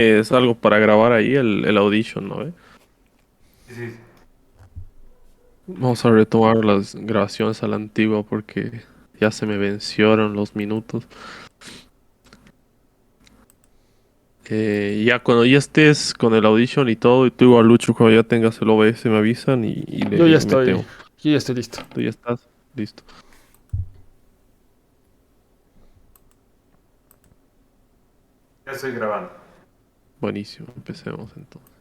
Es algo para grabar ahí el audition, ¿no? Sí, sí. Vamos a retomar las grabaciones a la antigua porque ya se me vencieron los minutos. Ya cuando ya estés con el audition y todo, y tú igual Lucho, cuando ya tengas el OBS me avisan y Yo le ya y estoy, metemos. yo ya estoy listo. Tú ya estás, listo. Ya estoy grabando. Buenísimo, empecemos entonces.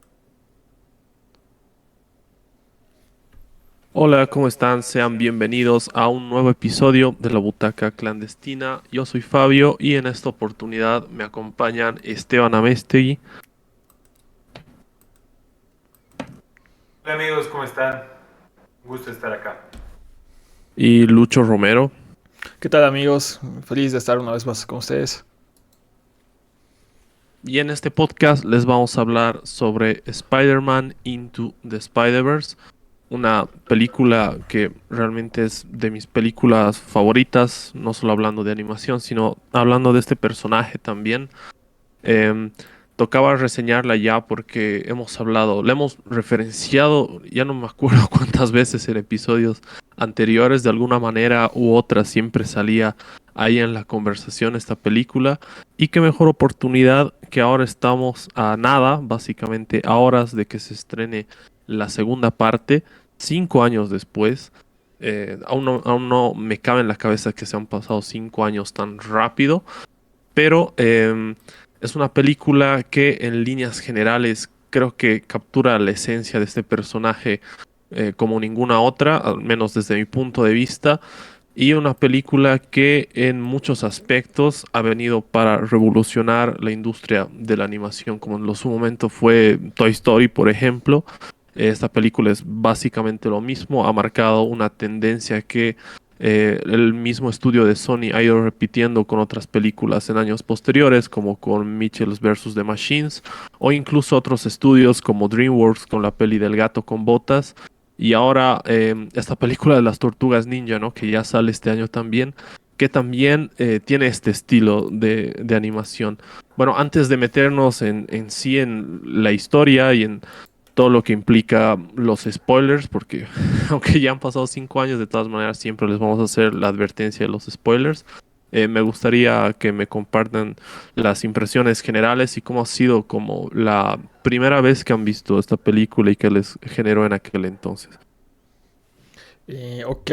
Hola, ¿cómo están? Sean bienvenidos a un nuevo episodio de La Butaca Clandestina. Yo soy Fabio y en esta oportunidad me acompañan Esteban Amestegui Hola amigos, ¿cómo están? Un gusto estar acá. y Lucho Romero. ¿Qué tal amigos? Feliz de estar una vez más con ustedes. Y en este podcast les vamos a hablar sobre Spider-Man Into the Spider-Verse, una película que realmente es de mis películas favoritas, no solo hablando de animación, sino hablando de este personaje también. Em, Tocaba reseñarla ya porque hemos hablado, la hemos referenciado, ya no me acuerdo cuántas veces en episodios anteriores, de alguna manera u otra siempre salía ahí en la conversación esta película. Y qué mejor oportunidad que ahora estamos a nada, básicamente a horas de que se estrene la segunda parte, 5 años después. Aún no me cabe en la cabeza que se han pasado 5 años tan rápido, pero es una película que en líneas generales creo que captura la esencia de este personaje como ninguna otra, al menos desde mi punto de vista, y una película que en muchos aspectos ha venido para revolucionar la industria de la animación, como en su momento fue Toy Story, por ejemplo. Esta película es básicamente lo mismo, ha marcado una tendencia que el mismo estudio de Sony ha ido repitiendo con otras películas en años posteriores, como con Mitchells vs. The Machines, o incluso otros estudios como DreamWorks con la peli del gato con botas, y ahora esta película de las Tortugas Ninja, ¿no? Que ya sale este año también, que también tiene este estilo de animación. Bueno, antes de meternos en sí en la historia y en todo lo que implica los spoilers, porque aunque ya han pasado 5 años, de todas maneras siempre les vamos a hacer la advertencia de los spoilers. Me gustaría que me compartan las impresiones generales y cómo ha sido como la primera vez que han visto esta película y qué les generó en aquel entonces. Ok.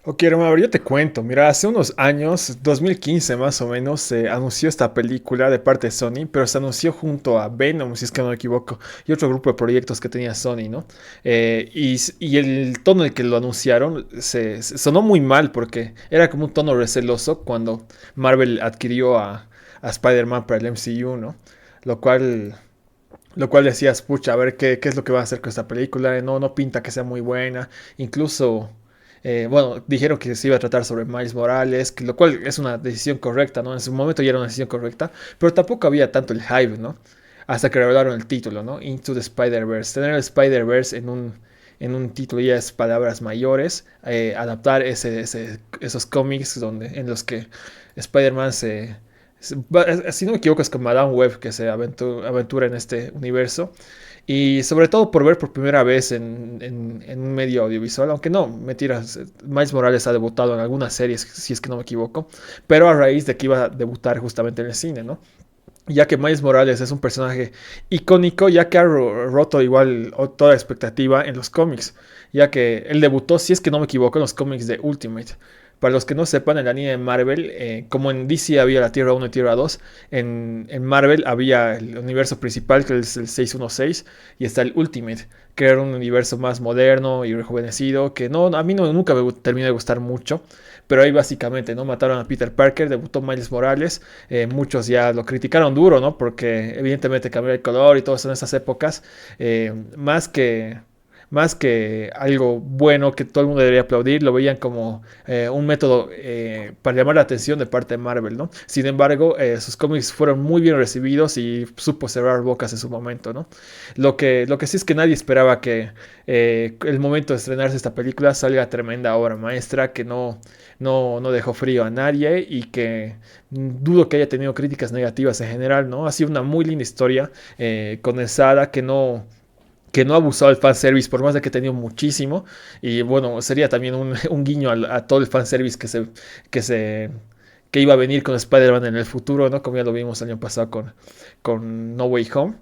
Ok, Romero, yo te cuento. Mira, hace unos años, 2015 más o menos, se anunció esta película de parte de Sony, pero se anunció junto a Venom, si es que no me equivoco, y otro grupo de proyectos que tenía Sony, ¿no? Y el tono en el que lo anunciaron se sonó muy mal porque era como un tono receloso cuando Marvel adquirió a Spider-Man para el MCU, ¿no? Lo cual Lo cual decías, pucha, a ver qué es lo que va a hacer con esta película. No, no pinta que sea muy buena. Incluso, bueno, dijeron que se iba a tratar sobre Miles Morales, lo cual es una decisión correcta, ¿no? En su momento ya era una decisión correcta, pero tampoco había tanto el hype, ¿no? Hasta que revelaron el título, ¿no? Into the Spider-Verse. Tener el Spider-Verse en un título ya es palabras mayores. Adaptar esos cómics en los que Spider-Man si no me equivoco, es con Madame Web que se aventura en este universo. Y sobre todo por ver por primera vez en un medio audiovisual, aunque no, mentiras, Miles Morales ha debutado en algunas series, si es que no me equivoco, pero a raíz de que iba a debutar justamente en el cine, ¿no? Ya que Miles Morales es un personaje icónico, ya que ha roto igual toda expectativa en los cómics, ya que él debutó, si es que no me equivoco, en los cómics de Ultimate. Para los que no sepan, en la línea de Marvel, como en DC había la Tierra 1 y Tierra 2, en Marvel había el universo principal, que es el 616, y está el Ultimate, que era un universo más moderno y rejuvenecido, que no, a mí no, nunca me terminó de gustar mucho, pero ahí básicamente, ¿no? Mataron a Peter Parker, debutó Miles Morales, muchos ya lo criticaron duro, ¿no? Porque evidentemente cambió el color y todo eso en esas épocas. Más que más que algo bueno que todo el mundo debería aplaudir, lo veían como un método para llamar la atención de parte de Marvel, ¿no? Sin embargo, sus cómics fueron muy bien recibidos y supo cerrar bocas en su momento, ¿no? Lo que sí es que nadie esperaba que el momento de estrenarse esta película salga tremenda obra maestra que no dejó frío a nadie y que dudo que haya tenido críticas negativas en general, ¿no? Ha sido una muy linda historia condensada que no ha abusado del fanservice, por más de que ha tenido muchísimo. Y bueno, sería también un guiño a todo el fanservice que se que iba a venir con Spider-Man en el futuro, ¿no? Como ya lo vimos el año pasado con No Way Home.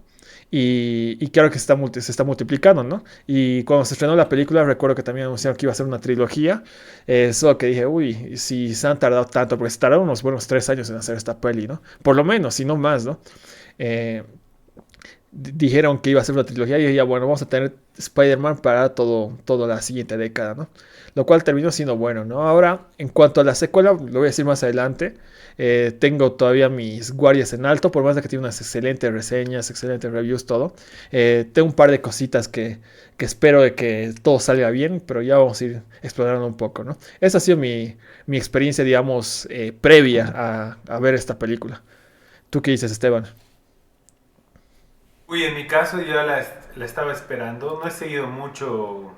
Y claro que se está multiplicando, ¿no? Y cuando se estrenó la película, recuerdo que también anunciaron que iba a ser una trilogía. Solo que dije, uy, si se han tardado tanto, porque se tardaron unos buenos 3 años en hacer esta peli, ¿no? Por lo menos, si no más, ¿no? Eh, Dijeron que iba a ser una trilogía y dije, ya bueno, vamos a tener Spider-Man para toda la siguiente década, ¿no? Lo cual terminó siendo bueno, ¿no? Ahora, en cuanto a la secuela, lo voy a decir más adelante, tengo todavía mis guardias en alto, por más de que tiene unas excelentes reseñas, excelentes reviews, todo. Tengo un par de cositas que espero de que todo salga bien, pero ya vamos a ir explorando un poco, ¿no? Esa ha sido mi experiencia, digamos, previa a ver esta película. ¿Tú qué dices, Esteban? Uy, en mi caso yo la estaba esperando. No he seguido mucho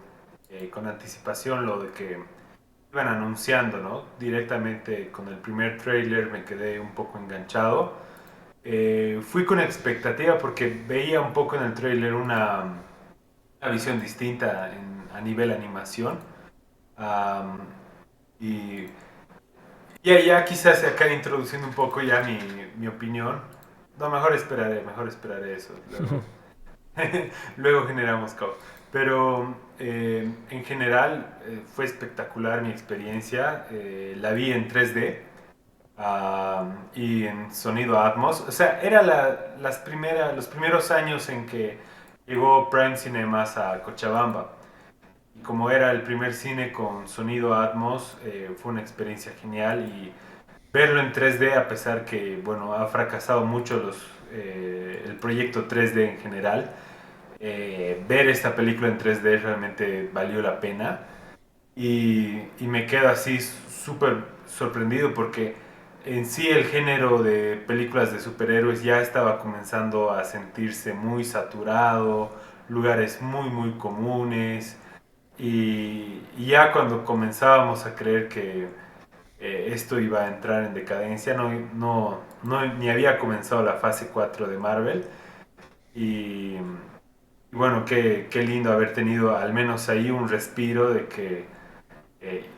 con anticipación lo de que iban anunciando, ¿no? Directamente con el primer tráiler me quedé un poco enganchado. Fui con expectativa porque veía un poco en el tráiler una visión distinta a nivel animación. Am, y ya quizás acá introduciendo un poco ya mi opinión. No, mejor esperaré eso. Luego, luego generamos caos. Pero en general fue espectacular mi experiencia. La vi en 3D y en sonido Atmos. O sea, era los primeros años en que llegó Prime Cinemas a Cochabamba. Y como era el primer cine con sonido Atmos, fue una experiencia genial y verlo en 3D, a pesar que, bueno, ha fracasado mucho el proyecto 3D en general, ver esta película en 3D realmente valió la pena y me quedo así súper sorprendido porque en sí el género de películas de superhéroes ya estaba comenzando a sentirse muy saturado, lugares muy comunes y ya cuando comenzábamos a creer que esto iba a entrar en decadencia, ni había comenzado la fase 4 de Marvel y bueno, qué lindo haber tenido al menos ahí un respiro de que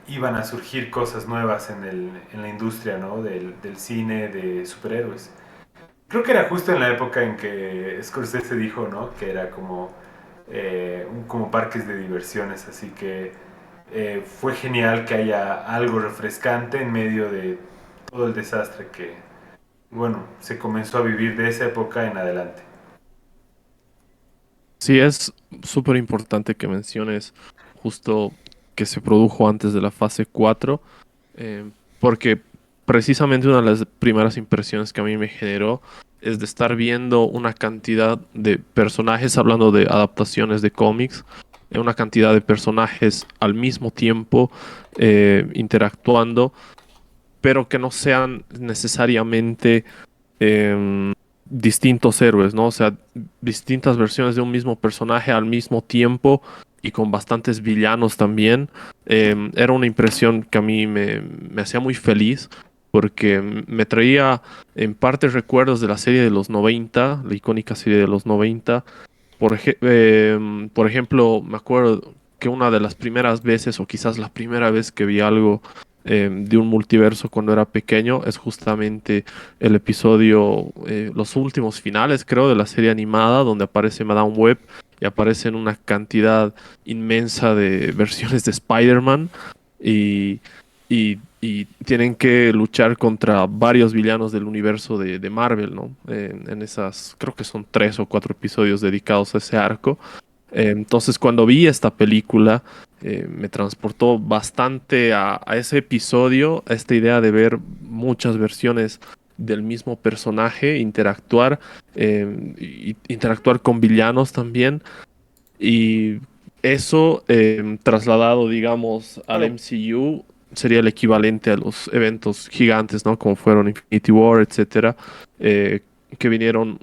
iban a surgir cosas nuevas en la industria, ¿no? Del cine de superhéroes. Creo que era justo en la época en que Scorsese dijo, ¿no? Que era como parques de diversiones, así que fue genial que haya algo refrescante en medio de todo el desastre que, bueno, se comenzó a vivir de esa época en adelante. Sí, es súper importante que menciones justo que se produjo antes de la fase 4, porque precisamente una de las primeras impresiones que a mí me generó es de estar viendo una cantidad de personajes, hablando de adaptaciones de cómics, una cantidad de personajes al mismo tiempo interactuando, pero que no sean necesariamente distintos héroes, ¿no? O sea, distintas versiones de un mismo personaje al mismo tiempo y con bastantes villanos también. Era una impresión que a mí me hacía muy feliz porque me traía en parte recuerdos de la serie de los 90, la icónica serie de los 90. Por ejemplo, me acuerdo que una de las primeras veces, o quizás la primera vez que vi algo de un multiverso cuando era pequeño, es justamente el episodio, los últimos finales, creo, de la serie animada, donde aparece Madame Web y aparecen una cantidad inmensa de versiones de Spider-Man y, y tienen que luchar contra varios villanos del universo de Marvel, ¿no? En esas, creo que son 3 o 4 episodios dedicados a ese arco. Entonces, cuando vi esta película, me transportó bastante a ese episodio, a esta idea de ver muchas versiones del mismo personaje, interactuar, y interactuar con villanos también. Y eso trasladado, digamos, al Claro. MCU sería el equivalente a los eventos gigantes, ¿no? Como fueron Infinity War, etcétera, eh, que vinieron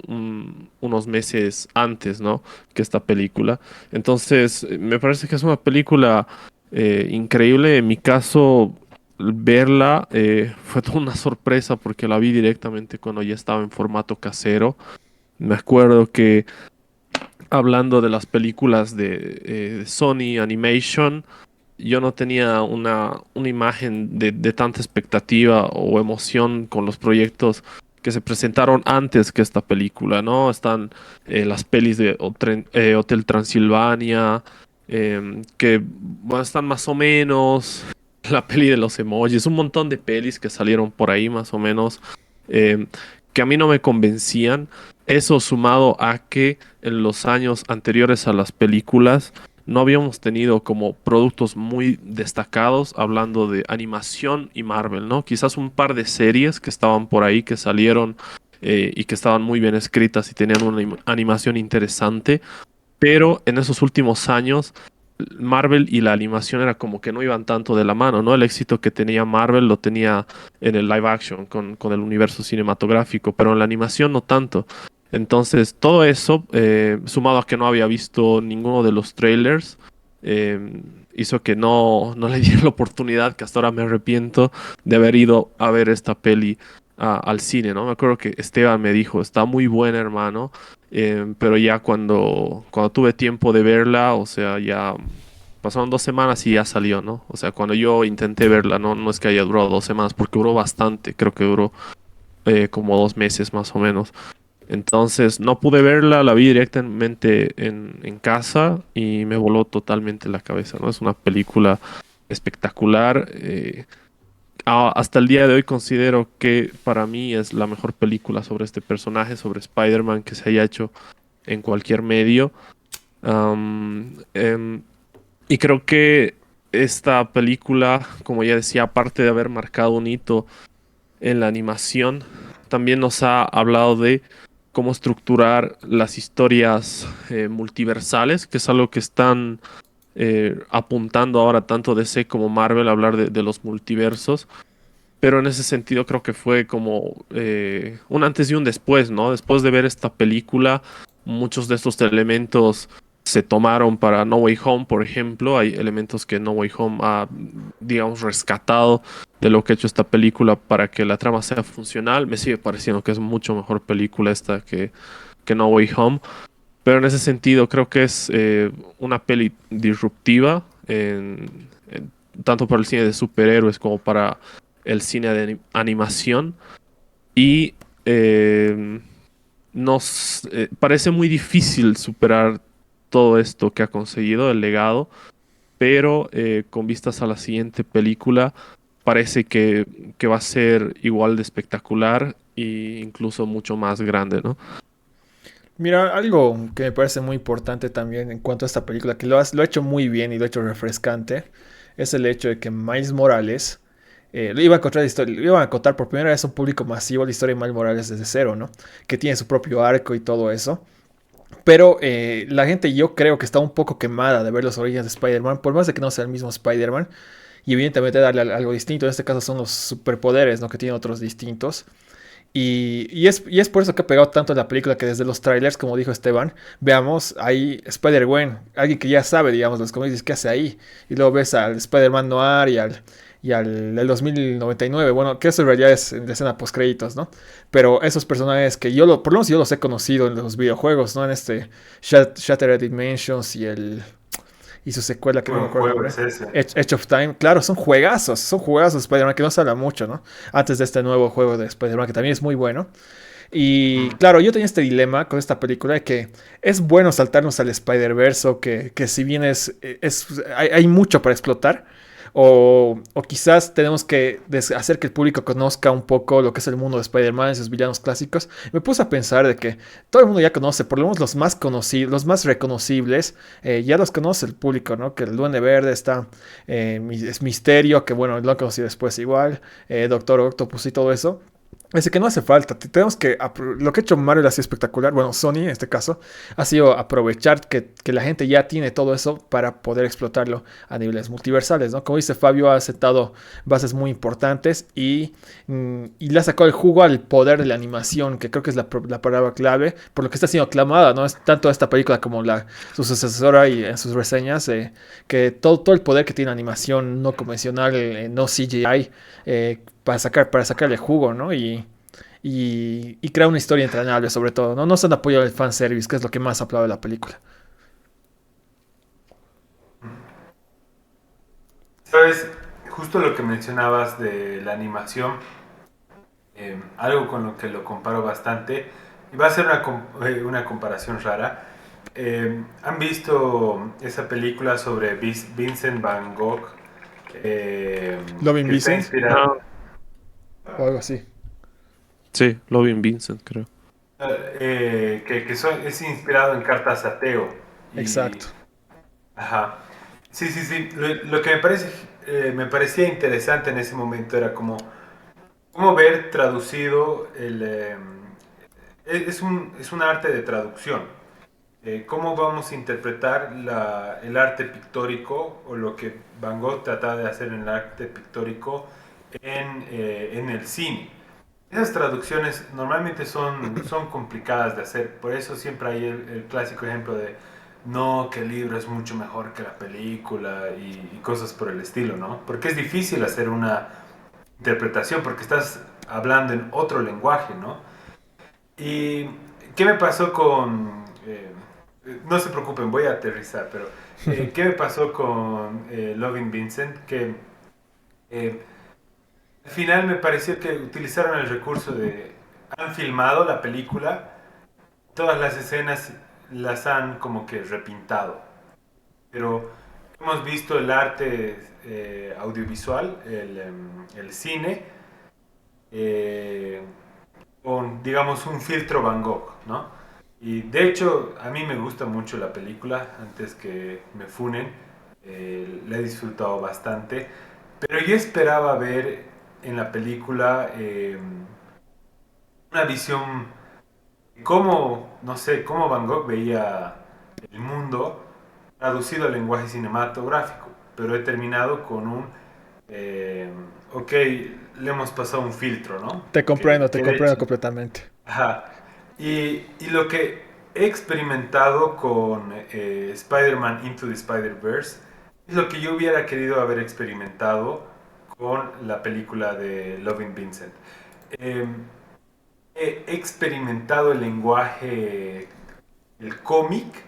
unos meses antes, ¿no? Que esta película. Entonces, me parece que es una película increíble. En mi caso, verla fue toda una sorpresa porque la vi directamente cuando ya estaba en formato casero. Me acuerdo que hablando de las películas de Sony Animation, yo no tenía una imagen de tanta expectativa o emoción con los proyectos que se presentaron antes que esta película, ¿no? Están las pelis de Hotel Transilvania, que bueno, están más o menos, la peli de los emojis, un montón de pelis que salieron por ahí más o menos, em, que a mí no me convencían. Eso sumado a que en los años anteriores a las películas, no habíamos tenido como productos muy destacados hablando de animación y Marvel, ¿no? Quizás un par de series que estaban por ahí, que salieron y que estaban muy bien escritas y tenían una animación interesante, pero en esos últimos años Marvel y la animación era como que no iban tanto de la mano, ¿no? El éxito que tenía Marvel lo tenía en el live action, con el universo cinematográfico, pero en la animación no tanto. Entonces, todo eso, sumado a que no había visto ninguno de los trailers, hizo que no le diera la oportunidad, que hasta ahora me arrepiento de haber ido a ver esta peli al cine, ¿no? Me acuerdo que Esteban me dijo, está muy buena, hermano, pero ya cuando tuve tiempo de verla, o sea, ya pasaron 2 semanas y ya salió, ¿no? O sea, cuando yo intenté verla, no es que haya durado 2 semanas, porque duró bastante, creo que duró como 2 meses más o menos. Entonces no pude verla, la vi directamente en casa y me voló totalmente la cabeza, ¿no? Es una película espectacular. Hasta el día de hoy considero que para mí es la mejor película sobre este personaje, sobre Spider-Man que se haya hecho en cualquier medio. Am, em, y creo que esta película, como ya decía, aparte de haber marcado un hito en la animación, también nos ha hablado de cómo estructurar las historias multiversales, que es algo que están apuntando ahora tanto DC como Marvel a hablar de los multiversos. Pero en ese sentido creo que fue como un antes y un después, ¿no? Después de ver esta película, muchos de estos elementos se tomaron para No Way Home, por ejemplo. Hay elementos que No Way Home ha, digamos, rescatado de lo que ha hecho esta película para que la trama sea funcional. Me sigue pareciendo que es mucho mejor película esta que No Way Home. Pero en ese sentido creo que es una peli disruptiva, tanto para el cine de superhéroes como para el cine de animación. Y parece muy difícil superar todo esto que ha conseguido, el legado, pero con vistas a la siguiente película, parece que va a ser igual de espectacular e incluso mucho más grande, ¿no? Mira, algo que me parece muy importante también en cuanto a esta película, que lo ha hecho muy bien y lo ha hecho refrescante, es el hecho de que Miles Morales lo iba a contar, lo iban a contar por primera vez a un público masivo la historia de Miles Morales desde cero, ¿no? Que tiene su propio arco y todo eso. Pero la gente yo creo que está un poco quemada de ver los orígenes de Spider-Man, por más de que no sea el mismo Spider-Man. Y evidentemente darle algo distinto, en este caso son los superpoderes, ¿no? Que tienen otros distintos. Y es por eso que ha pegado tanto la película que desde los trailers, como dijo Esteban, veamos ahí Spider-Gwen, alguien que ya sabe, digamos, los cómics, qué hace ahí. Y luego ves al Spider-Man Noir y al del 2099, bueno, que eso en realidad es en la escena post créditos, ¿no? Pero esos personajes que por lo menos yo los he conocido en los videojuegos, ¿no? En este Shattered Dimensions y su secuela que no me Buen acuerdo el juego nombre. es ese. Edge of Time, claro, son juegazos de Spider-Man que no se habla mucho, ¿no? Antes de este nuevo juego de Spider-Man que también es muy bueno. Y Mm. claro, yo tenía este dilema con esta película de que es bueno saltarnos al Spider-Verse, que si bien hay mucho para explotar, o quizás tenemos que hacer que el público conozca un poco lo que es el mundo de Spider-Man y sus villanos clásicos. Me puse a pensar de que todo el mundo ya conoce, por lo menos los más conocidos, los más reconocibles, ya los conoce el público, ¿no? Que el Duende Verde está, es Misterio, que bueno, lo han conocido después igual, Doctor Octopus y todo eso. Así que no hace falta. Tenemos que. Lo que ha hecho Marvel ha sido espectacular. Bueno, Sony en este caso ha sido aprovechar que la gente ya tiene todo eso para poder explotarlo a niveles multiversales, ¿no? Como dice Fabio, ha sentado bases muy importantes y le ha sacado el jugo al poder de la animación, que creo que es la palabra clave, por lo que está siendo aclamada, ¿no? Es tanto esta película como su sucesora y en sus reseñas, que todo el poder que tiene animación no convencional, no CGI, para sacarle jugo, ¿no? Y crear una historia entrañable sobre todo, ¿no? No se han apoyado el fanservice, que es lo que más aplaude la película. Sabes, justo lo que mencionabas de la animación, algo con lo que lo comparo bastante, y va a ser una comparación rara. ¿Han visto esa película sobre Vincent Van Gogh? Loving Que está Vincent inspirada, Ah, o algo así. sí, Loving Vincent, creo. es inspirado en cartas a Teo. Y, Exacto. ajá. Sí, sí, sí. Lo que me parecía interesante en ese momento era como cómo ver traducido es un arte de traducción. ¿Cómo vamos a interpretar el arte pictórico o lo que Van Gogh trataba de hacer en el arte pictórico en el cine? Esas traducciones normalmente son complicadas de hacer, por eso siempre hay el clásico ejemplo de no, que el libro es mucho mejor que la película y cosas por el estilo, ¿no? Porque es difícil hacer una interpretación porque estás hablando en otro lenguaje, ¿no? ¿Y qué me pasó con... no se preocupen, voy a aterrizar, pero ¿qué me pasó con Loving Vincent? Que eh, al final me pareció que utilizaron el recurso de... Han filmado la película, todas las escenas las han como que repintado, pero hemos visto el arte audiovisual, el cine, eh, con, digamos, un filtro Van Gogh, ¿no? Y de hecho, a mí me gusta mucho la película, antes que me funen, la he disfrutado bastante, pero yo esperaba ver en la película una visión de cómo, no sé, cómo Van Gogh veía el mundo traducido al lenguaje cinematográfico, pero he terminado con eh, ok, le hemos pasado un filtro, ¿no? Te Que de comprendo hecho, completamente. ajá. Y lo que he experimentado con Spider-Man Into the Spider-Verse es lo que yo hubiera querido haber experimentado con la película de Loving Vincent. Eh, He experimentado el lenguaje, el cómic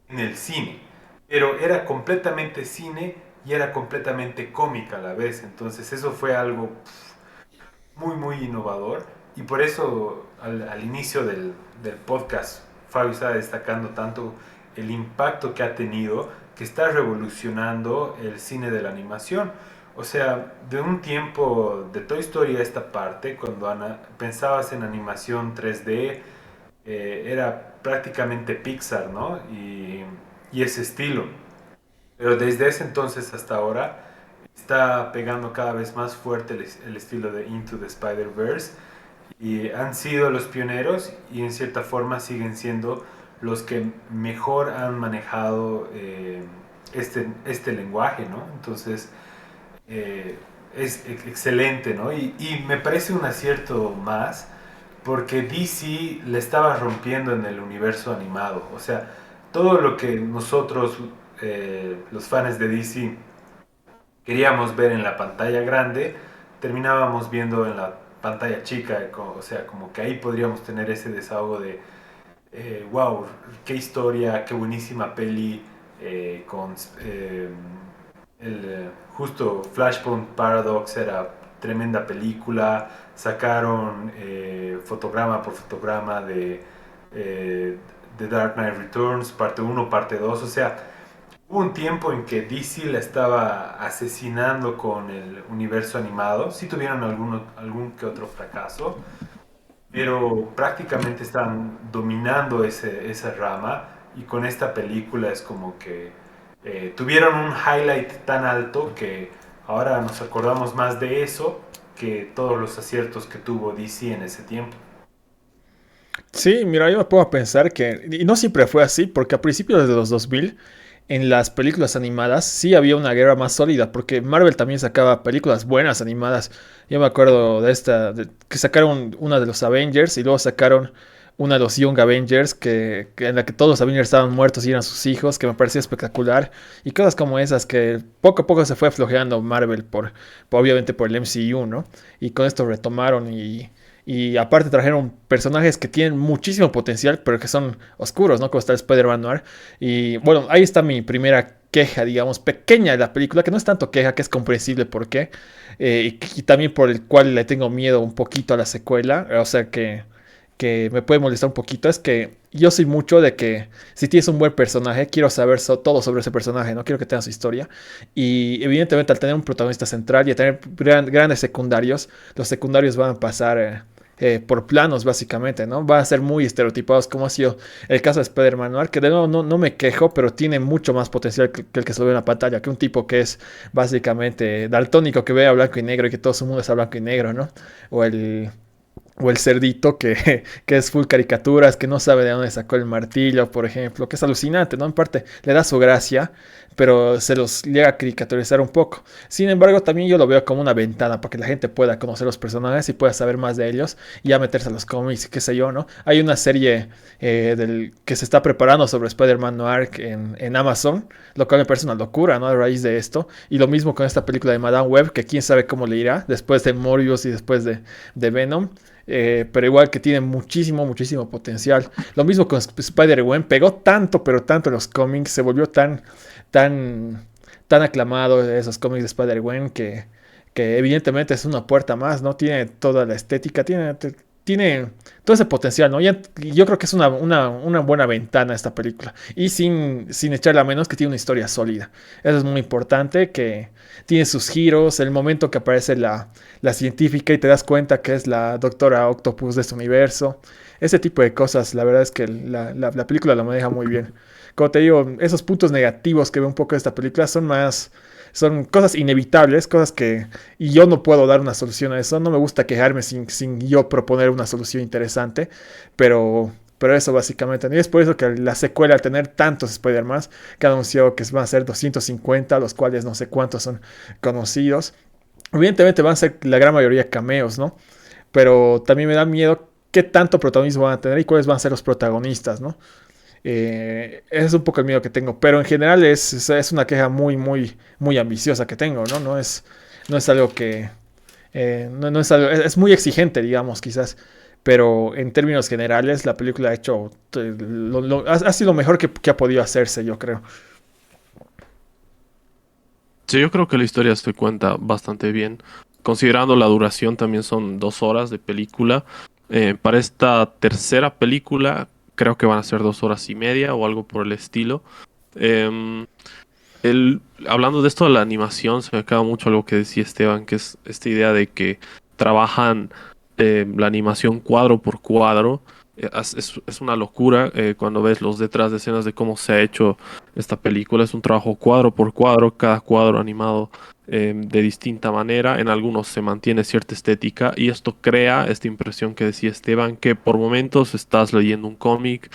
en el cine, pero era completamente cine y era completamente cómic a la vez. Entonces eso fue algo muy, muy innovador y por eso al inicio del podcast Fabio estaba destacando tanto el impacto que ha tenido, que está revolucionando el cine de la animación. O sea, de un tiempo de Toy Story a esta parte, cuando pensabas en animación 3D, era prácticamente Pixar, ¿no? Y ese estilo. Pero desde ese entonces hasta ahora está pegando cada vez más fuerte el estilo de Into the Spider-Verse y han sido los pioneros y en cierta forma siguen siendo los que mejor han manejado este lenguaje, ¿no? Entonces eh, es excelente, ¿no? Y me parece un acierto más porque DC le estaba rompiendo en el universo animado, o sea, todo lo que nosotros, los fans de DC, queríamos ver en la pantalla grande, terminábamos viendo en la pantalla chica, o sea, como que ahí podríamos tener ese desahogo de, wow, qué historia, qué buenísima peli, con justo Flashpoint Paradox era tremenda película, sacaron fotograma por fotograma de The Dark Knight Returns, parte uno parte 2 o sea, hubo un tiempo en que DC la estaba asesinando con el universo animado. Sí tuvieron algún que otro fracaso, pero prácticamente están dominando esa rama. Y con esta película es como que tuvieron un highlight tan alto que ahora nos acordamos más de eso que todos los aciertos que tuvo DC en ese tiempo. Sí, mira, yo me puedo pensar que, y no siempre fue así, porque a principios de los 2000, en las películas animadas, sí había una guerra más sólida, porque Marvel también sacaba películas buenas animadas. Yo me acuerdo de esta, que sacaron una de los Avengers y luego sacaron una de los Young Avengers, en la que todos los Avengers estaban muertos y eran sus hijos, que me parecía espectacular. Y cosas como esas que poco a poco se fue flojeando Marvel obviamente por el MCU, ¿no? Y con esto retomaron y aparte trajeron personajes que tienen muchísimo potencial, pero que son oscuros, ¿no? Como está el Spider-Man Noir. Y bueno, ahí está mi primera queja, digamos, pequeña de la película, que no es tanto queja, que es comprensible por qué. Y también por el cual le tengo miedo un poquito a la secuela. O sea que me puede molestar un poquito. Es que yo soy mucho de que si tienes un buen personaje, quiero saber todo sobre ese personaje, no quiero que tenga su historia. Y evidentemente al tener un protagonista central y a tener grandes secundarios, los secundarios van a pasar por planos, básicamente, ¿no? Van a ser muy estereotipados, como ha sido el caso de Spider-Man Noir, que de nuevo no me quejo, pero tiene mucho más potencial que el que se ve en la pantalla, que un tipo que es básicamente daltónico, que ve a blanco y negro y que todo su mundo es a blanco y negro, ¿no? O el, o el cerdito que es full caricaturas, que no sabe de dónde sacó el martillo, por ejemplo, que es alucinante, ¿no? En parte le da su gracia, pero se los llega a caricaturizar un poco. Sin embargo, también yo lo veo como una ventana para que la gente pueda conocer los personajes y pueda saber más de ellos y ya meterse a los cómics, qué sé yo, ¿no? Hay una serie que se está preparando sobre Spider-Man Noir en Amazon, lo cual me parece una locura, ¿no? A raíz de esto. Y lo mismo con esta película de Madame Web, que quién sabe cómo le irá después de Morbius y después de Venom. Pero igual que tiene muchísimo potencial. Lo mismo con Spider-Gwen, pegó tanto, pero tanto en los cómics, se volvió tan, tan aclamado esos cómics de Spider-Gwen que evidentemente es una puerta más, ¿no? Tiene toda la estética, tiene todo ese potencial, ¿no? Y yo creo que es una buena ventana esta película. Y sin echarle a menos que tiene una historia sólida. Eso es muy importante, que tiene sus giros, el momento que aparece la científica y te das cuenta que es la Doctora Octopus de este universo. Ese tipo de cosas, la verdad es que la película lo maneja muy bien. Como te digo, esos puntos negativos que veo un poco de esta película son cosas inevitables, cosas que... Y yo no puedo dar una solución a eso. No me gusta quejarme sin yo proponer una solución interesante. Pero eso básicamente. Y es por eso que la secuela, al tener tantos Spider-Man, que ha anunciado que van a ser 250, los cuales no sé cuántos son conocidos. Evidentemente van a ser la gran mayoría cameos, ¿no? Pero también me da miedo qué tanto protagonismo van a tener y cuáles van a ser los protagonistas, ¿no? Ese es un poco el miedo que tengo, pero en general es una queja muy ambiciosa que tengo, ¿no? No es algo que... no es algo, es muy exigente, digamos, quizás, pero en términos generales la película ha hecho... ha sido lo mejor que ha podido hacerse, yo creo. Sí, yo creo que la historia se cuenta bastante bien. Considerando la duración, también son 2 horas de película. Para esta tercera película, creo que van a ser 2 horas y media o algo por el estilo. Em, Hablando de esto de la animación, se me acaba mucho algo que decía Esteban, que es esta idea de que trabajan la animación cuadro por cuadro. Es una locura cuando ves los detrás de escenas de cómo se ha hecho esta película. Es un trabajo cuadro por cuadro, cada cuadro animado de distinta manera. En algunos se mantiene cierta estética y esto crea esta impresión que decía Esteban, que por momentos estás leyendo un cómic,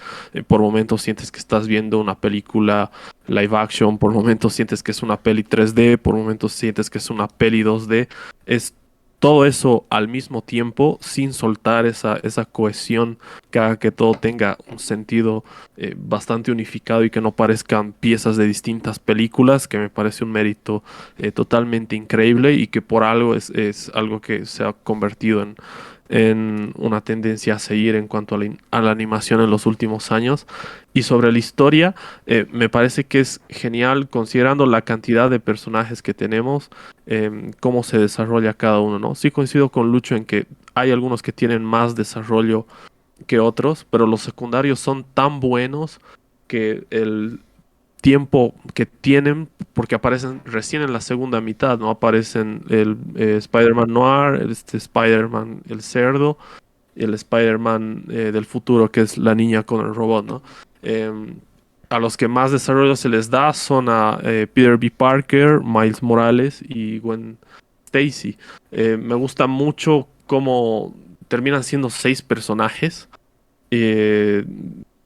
por momentos sientes que estás viendo una película live action, por momentos sientes que es una peli 3D, por momentos sientes que es una peli 2D. Es todo eso al mismo tiempo, sin soltar esa cohesión que haga que todo tenga un sentido bastante unificado y que no parezcan piezas de distintas películas, que me parece un mérito totalmente increíble y que por algo es algo que se ha convertido en una tendencia a seguir en cuanto a la animación en los últimos años. Y sobre la historia, me parece que es genial considerando la cantidad de personajes que tenemos, cómo se desarrolla cada uno, ¿no? Sí coincido con Lucho en que hay algunos que tienen más desarrollo que otros, pero los secundarios son tan buenos que el tiempo que tienen, porque aparecen recién en la segunda mitad, ¿no? Aparecen el Spider-Man Noir, este Spider-Man el cerdo, y el Spider-Man del futuro, que es la niña con el robot, ¿no? Em, a los que más desarrollo se les da son a Peter B. Parker, Miles Morales y Gwen Stacy. Me gusta mucho cómo terminan siendo 6 personajes, eh,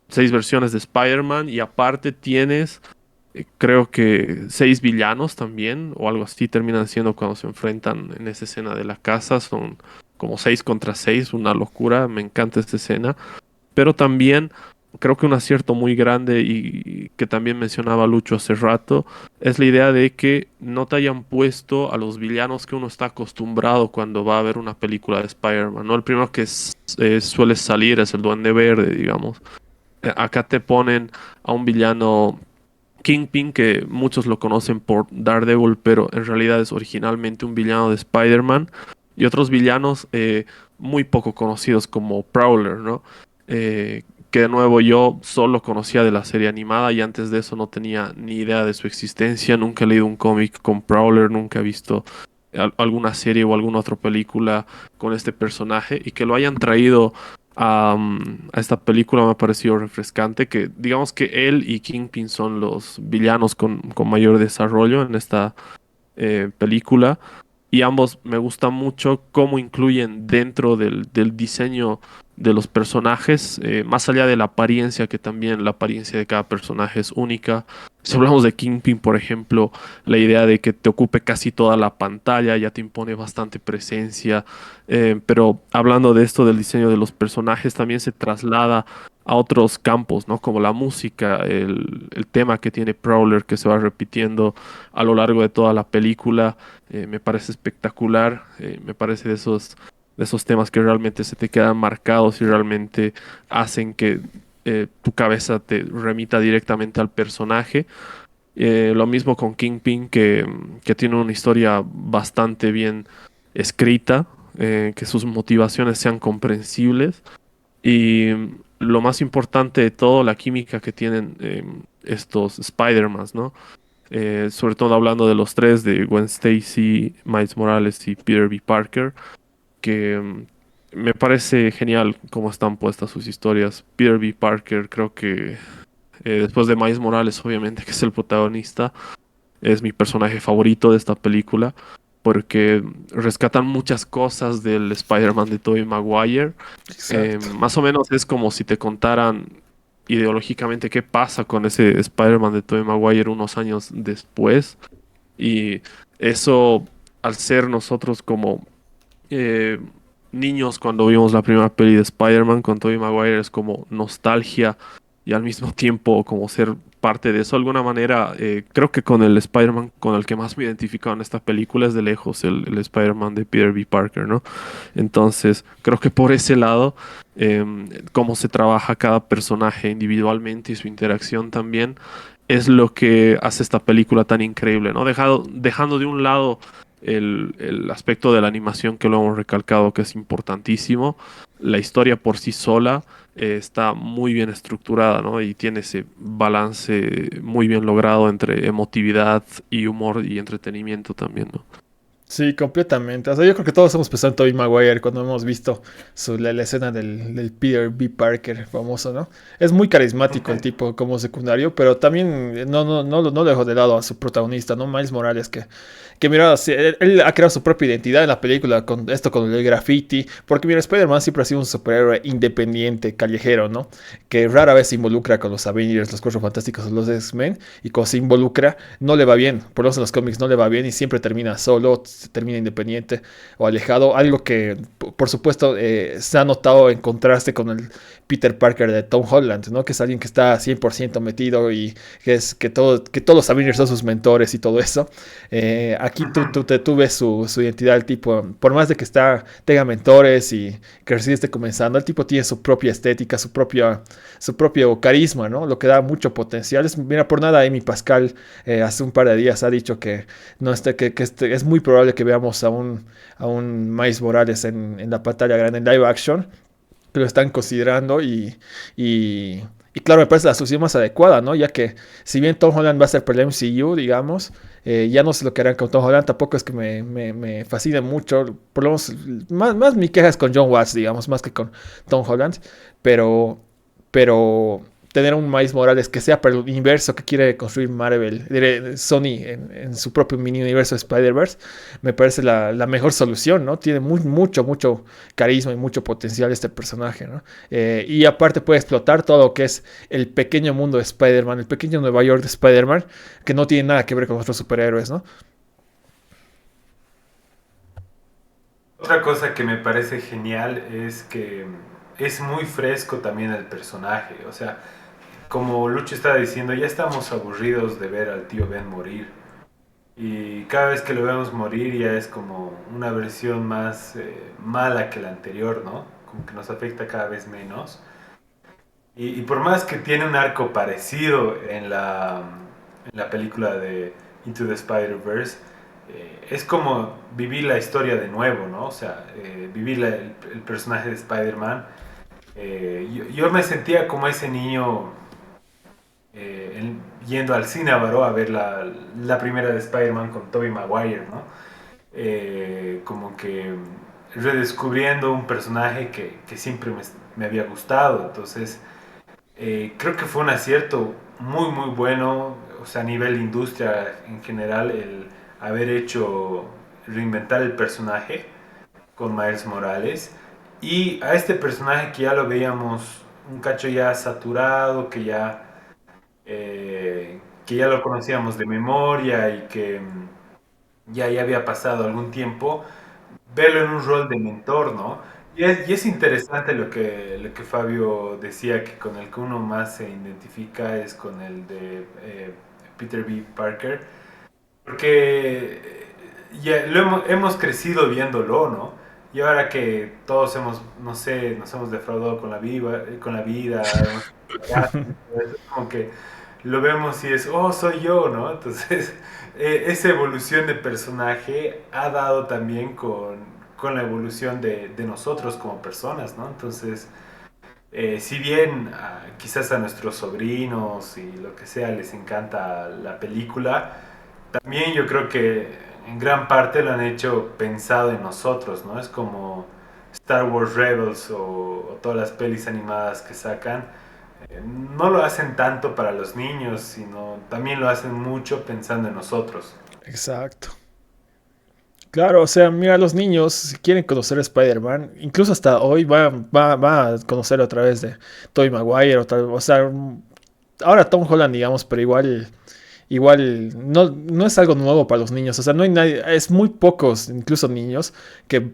6 versiones de Spider-Man y aparte tienes creo que 6 villanos también, o algo así terminan siendo cuando se enfrentan en esa escena de la casa. Son como 6 contra 6, una locura. Me encanta esta escena. Pero también creo que un acierto muy grande y que también mencionaba Lucho hace rato es la idea de que no te hayan puesto a los villanos que uno está acostumbrado cuando va a ver una película de Spider-Man, ¿no? El primero que suele salir es el Duende Verde, digamos. Acá te ponen a un villano Kingpin, que muchos lo conocen por Daredevil, pero en realidad es originalmente un villano de Spider-Man, y otros villanos muy poco conocidos como Prowler, ¿no? Que de nuevo yo solo conocía de la serie animada y antes de eso no tenía ni idea de su existencia, nunca he leído un cómic con Prowler, nunca he visto alguna serie o alguna otra película con este personaje y que lo hayan traído a esta película me ha parecido refrescante, que digamos que él y Kingpin son los villanos con mayor desarrollo en esta película y ambos me gusta mucho cómo incluyen dentro del diseño de los personajes, más allá de la apariencia, que también la apariencia de cada personaje es única. Si hablamos de Kingpin, por ejemplo, la idea de que te ocupe casi toda la pantalla ya te impone bastante presencia. Pero hablando de esto del diseño de los personajes, también se traslada a otros campos, ¿no? Como la música, el tema que tiene Prowler que se va repitiendo a lo largo de toda la película, me parece espectacular, me parece de esos temas que realmente se te quedan marcados y realmente hacen que tu cabeza te remita directamente al personaje. Lo mismo con Kingpin, que tiene una historia bastante bien escrita, que sus motivaciones sean comprensibles y lo más importante de todo, la química que tienen estos Spider-Mans, ¿no? Sobre todo hablando de los tres, de Gwen Stacy, Miles Morales y Peter B. Parker, que me parece genial cómo están puestas sus historias. Peter B. Parker, creo que después de Miles Morales, obviamente, que es el protagonista, es mi personaje favorito de esta película, porque rescatan muchas cosas del Spider-Man de Tobey Maguire. Exacto. Más o menos es como si te contaran ideológicamente qué pasa con ese Spider-Man de Tobey Maguire unos años después. Y eso, al ser nosotros como eh, niños cuando vimos la primera peli de Spider-Man con Tobey Maguire, es como nostalgia y al mismo tiempo como ser parte de eso de alguna manera. Creo que con el Spider-Man con el que más me identificado en esta película es de lejos el Spider-Man de Peter B. Parker, ¿no? Entonces, creo que por ese lado, cómo se trabaja cada personaje individualmente y su interacción también es lo que hace esta película tan increíble, ¿no? Dejando de un lado el aspecto de la animación que lo hemos recalcado que es importantísimo. La historia por sí sola está muy bien estructurada, ¿no? Y tiene ese balance muy bien logrado entre emotividad y humor y entretenimiento también, ¿no? Sí, completamente. O sea, yo creo que todos hemos pensado en Tobey Maguire cuando hemos visto la escena del Peter B. Parker famoso, ¿no? Es muy carismático el tipo como secundario, pero también no dejo de lado a su protagonista, ¿no? Miles Morales, que mira, sí, él ha creado su propia identidad en la película con esto, con el graffiti, porque mira, Spider-Man siempre ha sido un superhéroe independiente, callejero, ¿no? Que rara vez se involucra con los Avengers, los Cuatro Fantásticos o los X-Men, y cuando se involucra, no le va bien, por lo menos en los cómics no le va bien y siempre termina solo, termina independiente o alejado, algo que por supuesto se ha notado en contraste con el Peter Parker de Tom Holland, ¿no? Que es alguien que está 100% metido y que todos los Avengers son sus mentores y todo eso. Aquí tú ves su identidad, el tipo, por más de que tenga mentores y que recién esté comenzando, el tipo tiene su propia estética, su propio carisma, ¿no? Lo que da mucho potencial. Mira, por nada Amy Pascal hace un par de días ha dicho que, no esté, que es muy probable que veamos a un Miles Morales en la pantalla grande, en live action, que lo están considerando y claro, me parece la solución más adecuada, ¿no? Ya que si bien Tom Holland va a ser para el MCU, digamos, ya no sé lo que harán con Tom Holland, tampoco es que me fascine mucho, por lo menos, más mi queja es con John Watts, digamos, más que con Tom Holland, pero, pero tener un Miles Morales que sea para el universo que quiere construir Marvel, Sony en su propio mini universo de Spider-Verse, me parece la mejor solución, ¿no? Tiene mucho carisma y mucho potencial este personaje, ¿no? Y aparte puede explotar todo lo que es el pequeño mundo de Spider-Man, el pequeño Nueva York de Spider-Man, que no tiene nada que ver con otros superhéroes, ¿no? Otra cosa que me parece genial es que es muy fresco también el personaje. O sea, como Lucho estaba diciendo, ya estamos aburridos de ver al tío Ben morir. Y cada vez que lo vemos morir ya es como una versión más mala que la anterior, ¿no? Como que nos afecta cada vez menos. Y por más que tiene un arco parecido en la película de Into the Spider-Verse, es como vivir la historia de nuevo, ¿no? O sea, vivir el personaje de Spider-Man. Yo me sentía como ese niño yendo al cine a ver la primera de Spider-Man con Tobey Maguire, ¿no? Como que redescubriendo un personaje que siempre me había gustado. Entonces, creo que fue un acierto muy bueno, o sea, a nivel industria en general, el haber hecho reinventar el personaje con Miles Morales y a este personaje que ya lo veíamos un cacho ya saturado, que ya lo conocíamos de memoria y que ya había pasado algún tiempo, verlo en un rol de mentor, ¿no? Y es interesante lo que Fabio decía, que con el que uno más se identifica es con el de Peter B. Parker, porque ya hemos crecido viéndolo, ¿no? Y ahora que todos hemos, no sé, nos hemos defraudado con la vida, es como que lo vemos y es, oh, soy yo, ¿no? Entonces, esa evolución de personaje ha dado también con la evolución de nosotros como personas, ¿no? Entonces, si bien quizás a nuestros sobrinos y lo que sea les encanta la película, también yo creo que en gran parte lo han hecho pensado en nosotros, ¿no? Es como Star Wars Rebels o todas las pelis animadas que sacan. No lo hacen tanto para los niños, sino también lo hacen mucho pensando en nosotros. Exacto. Claro, o sea, mira, los niños si quieren conocer a Spider-Man, incluso hasta hoy va a conocerlo a través de Tobey Maguire, o sea, ahora Tom Holland, digamos, pero igual no es algo nuevo para los niños, o sea, no hay nadie, es muy pocos, incluso niños, que,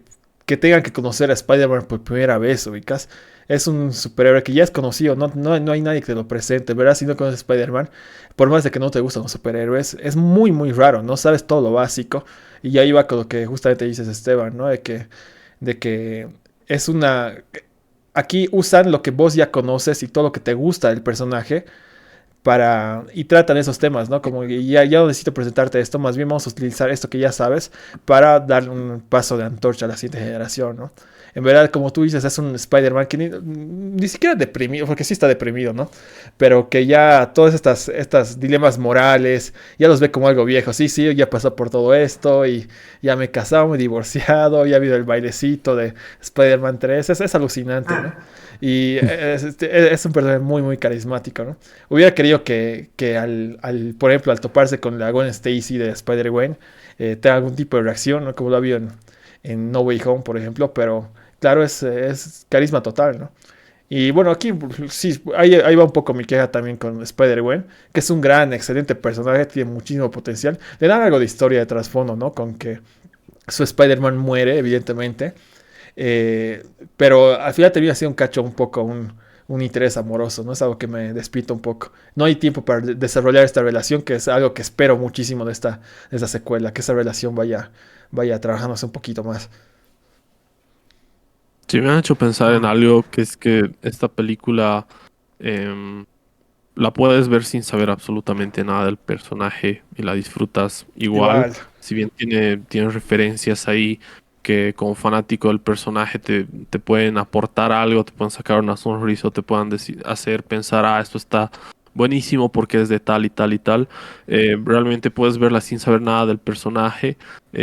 que tengan que conocer a Spider-Man por primera vez, ubicas. Es un superhéroe que ya es conocido, no hay nadie que te lo presente, ¿verdad? Si no conoces a Spider-Man, por más de que no te gustan los superhéroes, es muy raro, no sabes todo lo básico. Y ahí va con lo que justamente dices, Esteban, ¿no? De que es una... Aquí usan lo que vos ya conoces y todo lo que te gusta del personaje y tratan esos temas, ¿no? Como que ya no necesito presentarte esto, más bien vamos a utilizar esto que ya sabes para dar un paso de antorcha a la siguiente generación, ¿no? En verdad, como tú dices, es un Spider-Man que ni siquiera deprimido, porque sí está deprimido, ¿no? Pero que ya todos estas dilemas morales, ya los ve como algo viejo. Sí, ya pasó por todo esto y ya me he casado, me he divorciado, ya ha habido el bailecito de Spider-Man 3. Es alucinante, ¿no? Y es un personaje muy carismático, ¿no? Hubiera querido que por ejemplo, al toparse con la Gwen Stacy de Spider-Gwen, tenga algún tipo de reacción, ¿no? Como lo ha habido en No Way Home, por ejemplo, pero claro, es carisma total, ¿no? Y bueno, aquí sí, ahí va un poco mi queja también con Spider-Gwen, que es un gran, excelente personaje, tiene muchísimo potencial. Le dan algo de historia de trasfondo, ¿no? Con que su Spider-Man muere, evidentemente, eh, pero al final termina siendo un cacho un poco un interés amoroso, ¿no? Es algo que me despita un poco. No hay tiempo para desarrollar esta relación, que es algo que espero muchísimo de esta secuela, que esa relación vaya trabajándose un poquito más. Sí, me han hecho pensar en algo que es que esta película em, la puedes ver sin saber absolutamente nada del personaje y la disfrutas igual, Igual, si bien tiene referencias ahí que como fanático del personaje te pueden aportar algo, te pueden sacar una sonrisa o te puedan hacer pensar, esto está buenísimo porque es de tal y tal y tal. Realmente puedes verla sin saber nada del personaje.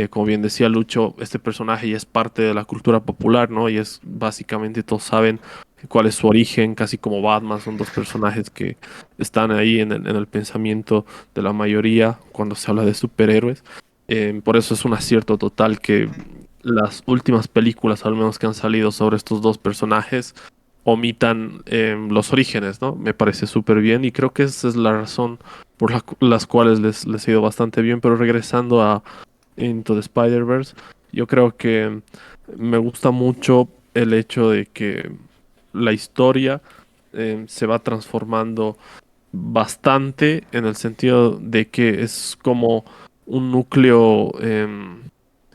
Como bien decía Lucho, este personaje ya es parte de la cultura popular, ¿no? Y es básicamente todos saben cuál es su origen, casi como Batman, son dos personajes que están ahí en el pensamiento de la mayoría cuando se habla de superhéroes. Por eso es un acierto total que las últimas películas, al menos que han salido sobre estos dos personajes, omitan los orígenes, ¿no? Me parece súper bien y creo que esa es la razón por las cuales les ha ido bastante bien, pero regresando a Into the Spider-Verse, yo creo que me gusta mucho el hecho de que la historia se va transformando bastante en el sentido de que es como un núcleo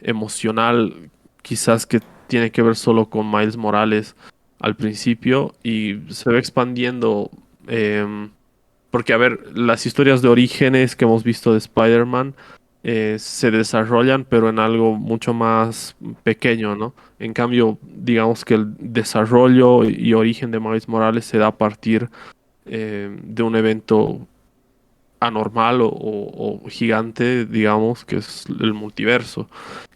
emocional, quizás que tiene que ver solo con Miles Morales al principio y se va expandiendo. Porque, a ver, las historias de orígenes que hemos visto de Spider-Man se desarrollan, pero en algo mucho más pequeño, ¿no? En cambio, digamos que el desarrollo y origen de Miles Morales se da a partir de un evento anormal o gigante, digamos, que es el multiverso.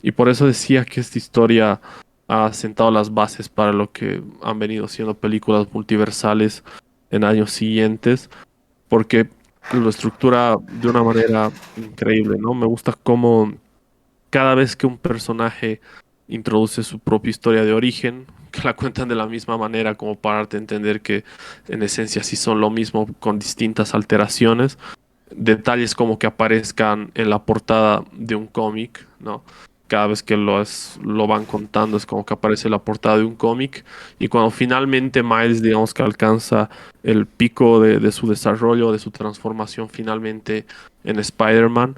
Y por eso decía que esta historia ha sentado las bases para lo que han venido siendo películas multiversales en años siguientes porque lo estructura de una manera increíble, ¿no? Me gusta cómo cada vez que un personaje introduce su propia historia de origen, que la cuentan de la misma manera como para darte a entender que en esencia sí son lo mismo con distintas alteraciones, detalles como que aparezcan en la portada de un cómic, ¿no? Cada vez que lo van contando es como que aparece la portada de un cómic y cuando finalmente Miles, digamos que alcanza el pico de su desarrollo, de su transformación finalmente en Spider-Man,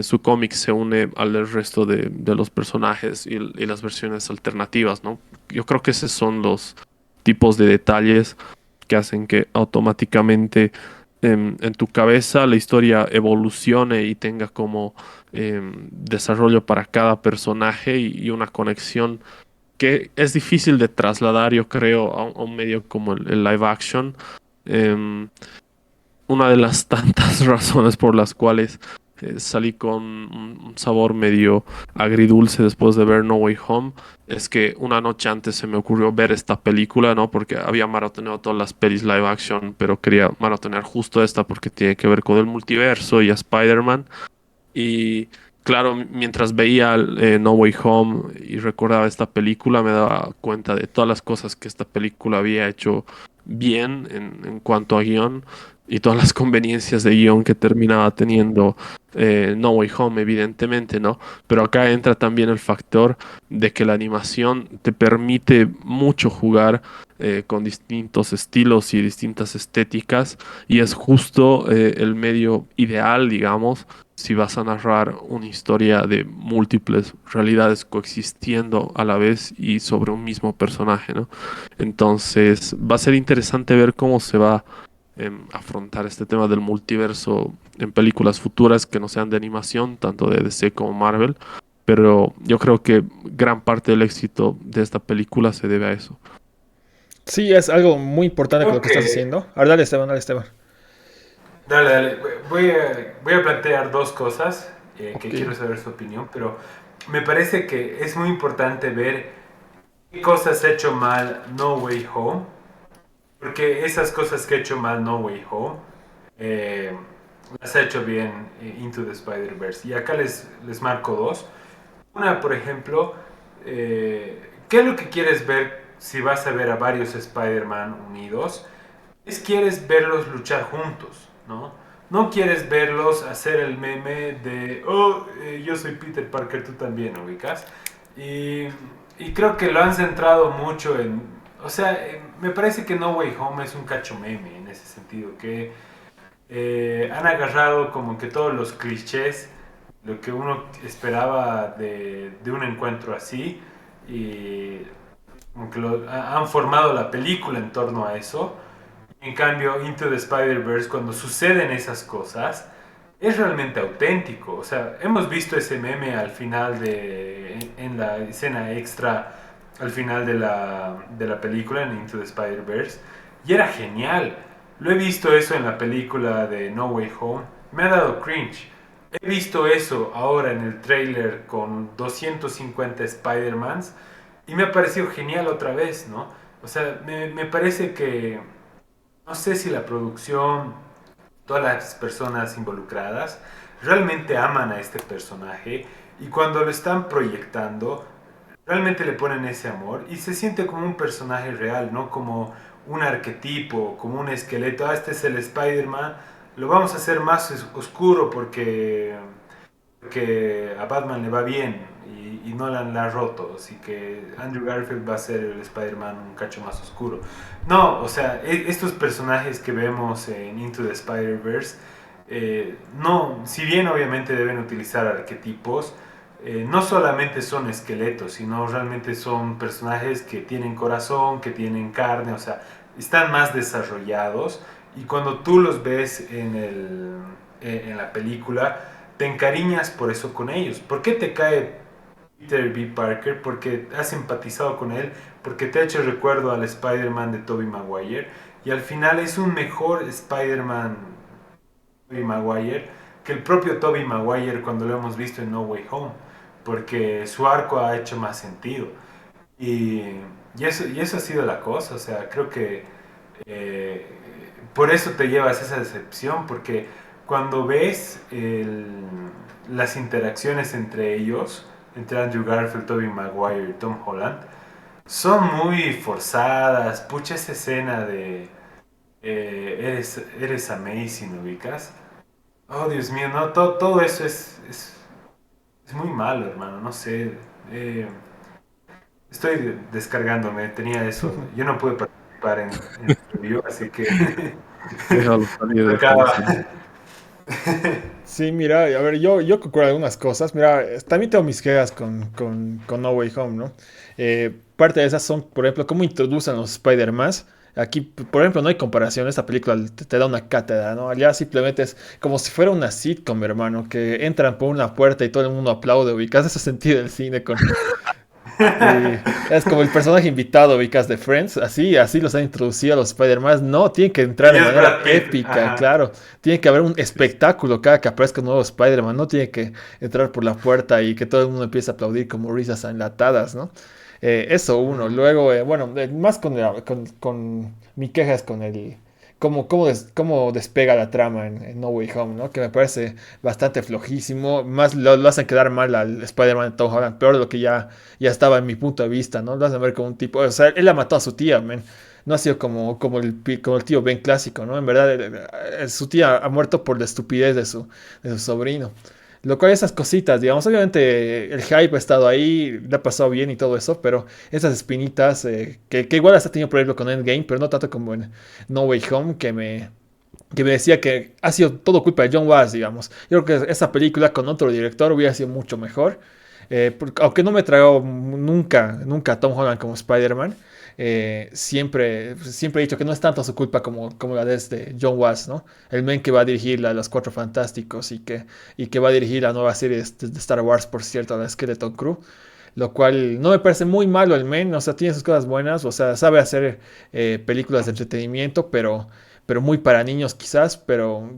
su cómic se une al del resto de los personajes y las versiones alternativas, ¿no? Yo creo que esos son los tipos de detalles que hacen que automáticamente en tu cabeza la historia evolucione y tenga como desarrollo para cada personaje y una conexión que es difícil de trasladar, yo creo, a un medio como el live action. Em, una de las tantas razones por las cuales salí con un sabor medio agridulce después de ver No Way Home es que una noche antes se me ocurrió ver esta película, ¿no? Porque había maratoneado todas las pelis live action, pero quería maratonear justo esta porque tiene que ver con el multiverso y a Spider-Man. Y claro, mientras veía No Way Home y recordaba esta película, me daba cuenta de todas las cosas que esta película había hecho bien en cuanto a guión y todas las conveniencias de guión que terminaba teniendo No Way Home, evidentemente, ¿no? Pero acá entra también el factor de que la animación te permite mucho jugar con distintos estilos y distintas estéticas y es justo el medio ideal, digamos si vas a narrar una historia de múltiples realidades coexistiendo a la vez y sobre un mismo personaje, ¿no? Entonces, va a ser interesante ver cómo se va a afrontar este tema del multiverso en películas futuras que no sean de animación, tanto de DC como Marvel, pero yo creo que gran parte del éxito de esta película se debe a eso. Sí, es algo muy importante con lo que Ok, estás diciendo. A ver, dale, Esteban, dale, Esteban. dale, dale. Voy a plantear dos cosas Ok. que quiero saber su opinión, pero me parece que es muy importante ver qué cosas ha hecho mal No Way Home, porque esas cosas que ha hecho mal No Way Home eh, las ha hecho bien Into the Spider-Verse. Y acá les marco dos. Una, por ejemplo, ¿qué es lo que quieres ver si vas a ver a varios Spider-Man unidos? Quieres verlos luchar juntos, ¿no? No quieres verlos hacer el meme de, oh, yo soy Peter Parker, tú también, ¿ubicas? Y, y creo que lo han centrado mucho en, o sea, me parece que No Way Home es un cacho meme en ese sentido, que han agarrado como que todos los clichés, lo que uno esperaba de un encuentro así, y como que han formado la película en torno a eso. En cambio, Into the Spider-Verse, cuando suceden esas cosas, es realmente auténtico. O sea, hemos visto ese meme al final en la escena extra, al final de la película, en Into the Spider-Verse, y era genial. Lo he visto eso en la película de No Way Home, me ha dado cringe. He visto eso ahora en el trailer con 250 Spider-Mans y me ha parecido genial otra vez, ¿no? O sea, me parece que no sé si la producción, todas las personas involucradas, realmente aman a este personaje y cuando lo están proyectando, realmente le ponen ese amor y se siente como un personaje real, no como un arquetipo, como un esqueleto. Ah, este es el Spider-Man, lo vamos a hacer más oscuro porque a Batman le va bien y Nolan la ha roto, así que Andrew Garfield va a ser el Spider-Man un cacho más oscuro. No, o sea, estos personajes que vemos en Into the Spider-Verse, no, si bien obviamente deben utilizar arquetipos, no solamente son esqueletos, sino realmente son personajes que tienen corazón, que tienen carne, o sea, están más desarrollados y cuando tú los ves en la película, te encariñas por eso con ellos. ¿Por qué te cae Peter B. Parker? Porque has empatizado con él, porque te ha hecho recuerdo al Spider-Man de Tobey Maguire y al final es un mejor Spider-Man Tobey Maguire que el propio Tobey Maguire cuando lo hemos visto en No Way Home, porque su arco ha hecho más sentido. Y, y eso ha sido la cosa, o sea, creo que eh, por eso te llevas esa decepción, porque cuando ves las interacciones entre ellos, entre Andrew Garfield, Tobey Maguire y Tom Holland, son muy forzadas. Pucha, esa escena de eres amazing, ¿ubicas? Oh, Dios mío, no, todo eso es muy malo, hermano, no sé. eh, Estoy descargándome, tenía eso. Yo no pude participar en el review, así que Déjalo salir de acaba. corazón. Sí, mira, a ver, yo concuerdo en algunas cosas. Mira, también tengo mis quejas con No Way Home, ¿no? Parte de esas son, por ejemplo, cómo introducen los Spider-Man. Aquí, por ejemplo, no hay comparación. Esta película te da una cátedra, ¿no? Allá simplemente es como si fuera una sitcom, hermano, que entran por una puerta y todo el mundo aplaude. Ubicas ese sentido del cine es como el personaje invitado, ubicas de Friends, así los han introducido a los Spider-Man. No, tienen que entrar Y de es manera Brad Pitt, épica, ajá. claro. Tiene que haber un espectáculo cada que aparezca un nuevo Spider-Man. No tiene que entrar por la puerta y que todo el mundo empiece a aplaudir como risas enlatadas, ¿no? Eso uno. Ujú. Luego, bueno, más con mi queja es con cómo despega la trama en No Way Home, ¿no? Que me parece bastante flojísimo. Más lo hacen quedar mal al Spider-Man de Tom Holland, peor de lo que ya estaba en mi punto de vista, ¿no? Lo hacen ver como un tipo, o sea, él la mató a su tía, man. No ha sido como el tío Ben clásico, ¿no? En verdad, su tía ha muerto por la estupidez de su sobrino. Lo cual esas cositas, digamos, obviamente el hype ha estado ahí, le ha pasado bien y todo eso, pero esas espinitas, que igual hasta ha tenido problema con Endgame, pero no tanto como en No Way Home, que me decía que ha sido todo culpa de John Watts, digamos. Yo creo que esa película con otro director hubiera sido mucho mejor. Aunque no me tragó nunca a Tom Holland como Spider-Man, siempre he dicho que no es tanto su culpa como la de este John Watts, ¿no? El men que va a dirigir Los Cuatro Fantásticos y que va a dirigir la nueva serie de Star Wars, por cierto, la Skeleton Crew. Lo cual no me parece muy malo el men, o sea, tiene sus cosas buenas, o sea, sabe hacer películas de entretenimiento, pero muy para niños quizás, pero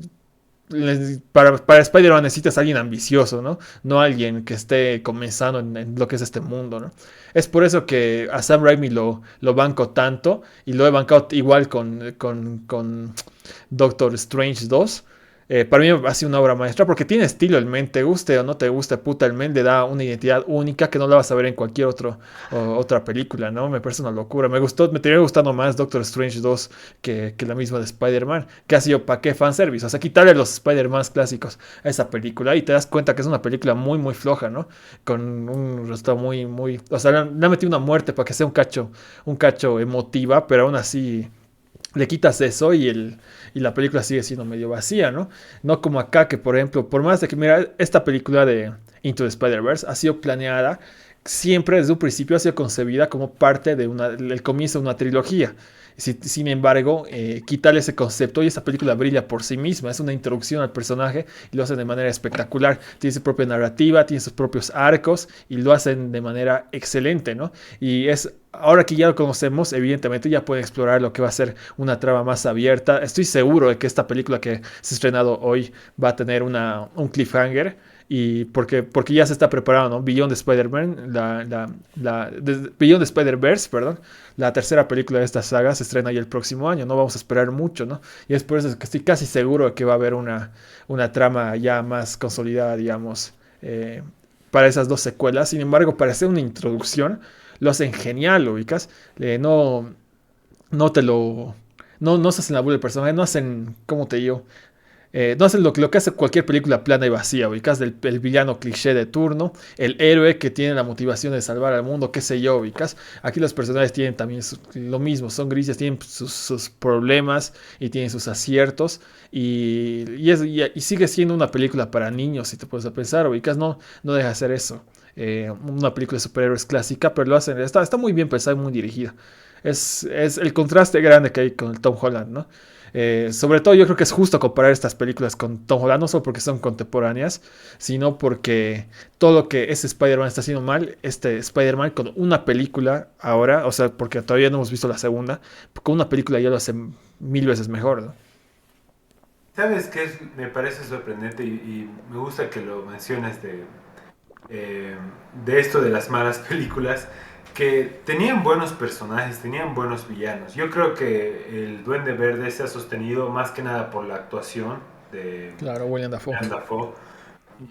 para Spider-Man necesitas a alguien ambicioso, ¿no? No alguien que esté comenzando en lo que es este mundo, ¿no? Es por eso que a Sam Raimi lo banco tanto y lo he bancado igual con Doctor Strange 2. Para mí ha sido una obra maestra porque tiene estilo el men, te guste o no te guste, puta, el men le da una identidad única que no la vas a ver en cualquier otra película, ¿no? Me parece una locura. Me terminó gustando más Doctor Strange 2 que la misma de Spider-Man, que ha sido para qué fanservice, o sea, quitarle los Spider-Man clásicos a esa película y te das cuenta que es una película muy, muy floja, ¿no? Con un resultado muy, muy, o sea, le han metido una muerte para que sea un cacho emotiva, pero aún así le quitas eso y la película sigue siendo medio vacía, ¿no? No como acá, que por ejemplo, por más de que, mira, esta película de Into the Spider-Verse ha sido planeada, siempre desde un principio ha sido concebida como parte del comienzo de una trilogía. Sin embargo, quitarle ese concepto y esta película brilla por sí misma, es una introducción al personaje y lo hacen de manera espectacular. Tiene su propia narrativa, tiene sus propios arcos y lo hacen de manera excelente, ¿no? Y es ahora que ya lo conocemos, evidentemente ya pueden explorar lo que va a ser una trama más abierta. Estoy seguro de que esta película que se ha estrenado hoy va a tener un cliffhanger. Y porque ya se está preparando, ¿no? Beyond the Spider-Man, Beyond the Spider-Verse, perdón, la tercera película de esta saga se estrena ya el próximo año, no vamos a esperar mucho, ¿no? Y es por eso que estoy casi seguro de que va a haber una trama ya más consolidada, digamos, para esas dos secuelas. Sin embargo, para hacer una introducción, lo hacen genial, ¿lo ubicas? No, no te lo... No se hacen la burla del personaje, no hacen, ¿cómo te digo? No hacen lo que hace cualquier película plana y vacía, ubicas el villano cliché de turno, el héroe que tiene la motivación de salvar al mundo, qué sé yo, ubicas. Aquí los personajes tienen también lo mismo, son grises, tienen sus problemas y tienen sus aciertos. Y sigue siendo una película para niños, si te puedes pensar, ubicas, no deja de hacer eso. Una película de superhéroes clásica, pero lo hacen, está muy bien pensada y muy dirigida. Es el contraste grande que hay con el Tom Holland, ¿no? Sobre todo yo creo que es justo comparar estas películas con Tom Holland, no solo porque son contemporáneas, sino porque todo lo que ese Spider-Man está haciendo mal, este Spider-Man con una película ahora, o sea, porque todavía no hemos visto la segunda, con una película ya lo hace mil veces mejor, ¿no? ¿Sabes qué me parece sorprendente y me gusta que lo menciones eh, de esto de las malas películas? Que tenían buenos personajes, tenían buenos villanos. Yo creo que el Duende Verde se ha sostenido más que nada por la actuación de Claro, William Dafoe. Willem Dafoe,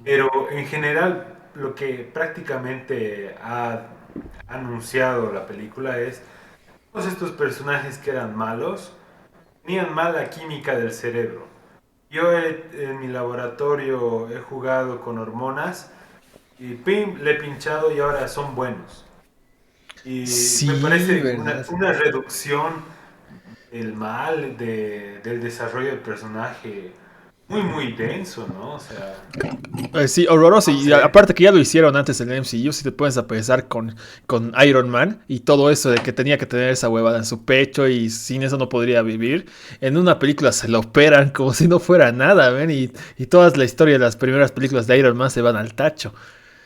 pero en general lo que prácticamente ha anunciado la película es todos estos personajes que eran malos tenían mala química del cerebro. En mi laboratorio he jugado con hormonas y pim, le he pinchado y ahora son buenos. Y me Sí, parece verdad. una reducción del mal, del desarrollo del personaje muy, muy denso, ¿no? O sea, Sí, horroroso. no Y sé. aparte que ya lo hicieron antes en el MCU, si te puedes a pensar con Iron Man y todo eso de que tenía que tener esa huevada en su pecho y sin eso no podría vivir. En una película se lo operan como si no fuera nada, ¿ven? Y toda la historia de las primeras películas de Iron Man se van al tacho.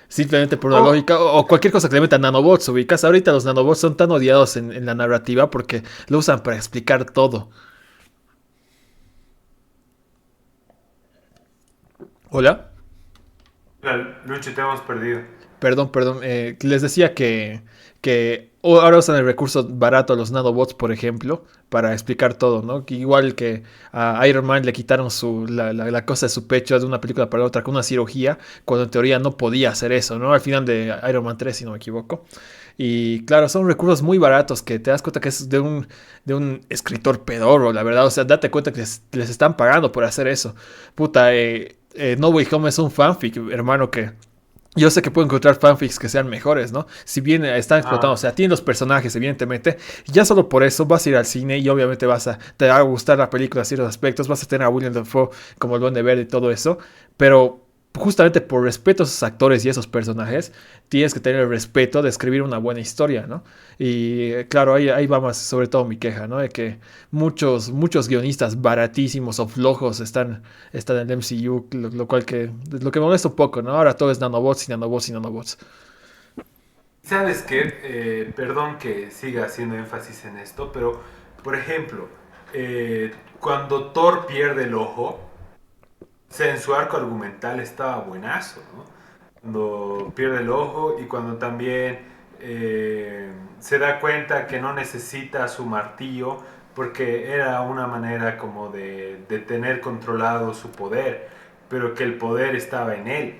Simplemente por una Oh, lógica, o cualquier cosa que le metan nanobots, ubicas. Ahorita los nanobots son tan odiados en la narrativa porque lo usan para explicar todo. ¿Hola? Lucho, te hemos perdido. Perdón. Les decía que ahora usan el recurso barato a los nanobots, por ejemplo, para explicar todo, ¿no? Que igual que a Iron Man le quitaron la cosa de su pecho de una película para otra con una cirugía, cuando en teoría no podía hacer eso, ¿no? Al final de Iron Man 3 si no me equivoco. Y claro, son recursos muy baratos que te das cuenta que es de un escritor pedorro, la verdad. O sea, date cuenta que les están pagando por hacer eso. Puta, No Way Home es un fanfic, hermano, que yo sé que puedo encontrar fanfics que sean mejores, ¿no? Si bien están explotando, o Ah, sea, tienen los personajes, evidentemente, ya solo por eso vas a ir al cine y obviamente te va a gustar la película en ciertos aspectos, vas a tener a William Dafoe como el Duende Verde y todo eso, pero justamente por respeto a esos actores y esos personajes, tienes que tener el respeto de escribir una buena historia, ¿no? Y claro, ahí va más sobre todo mi queja, ¿no? De que muchos guionistas baratísimos o flojos están en el MCU, lo que me molesta un poco, ¿no? Ahora todo es nanobots y nanobots y nanobots. ¿sabes qué? Perdón que siga haciendo énfasis en esto, pero, por ejemplo, cuando Thor pierde el ojo, o sea, en su arco argumental estaba buenazo, ¿no? Cuando pierde el ojo y cuando también se da cuenta que no necesita su martillo porque era una manera como de tener controlado su poder, pero que el poder estaba en él.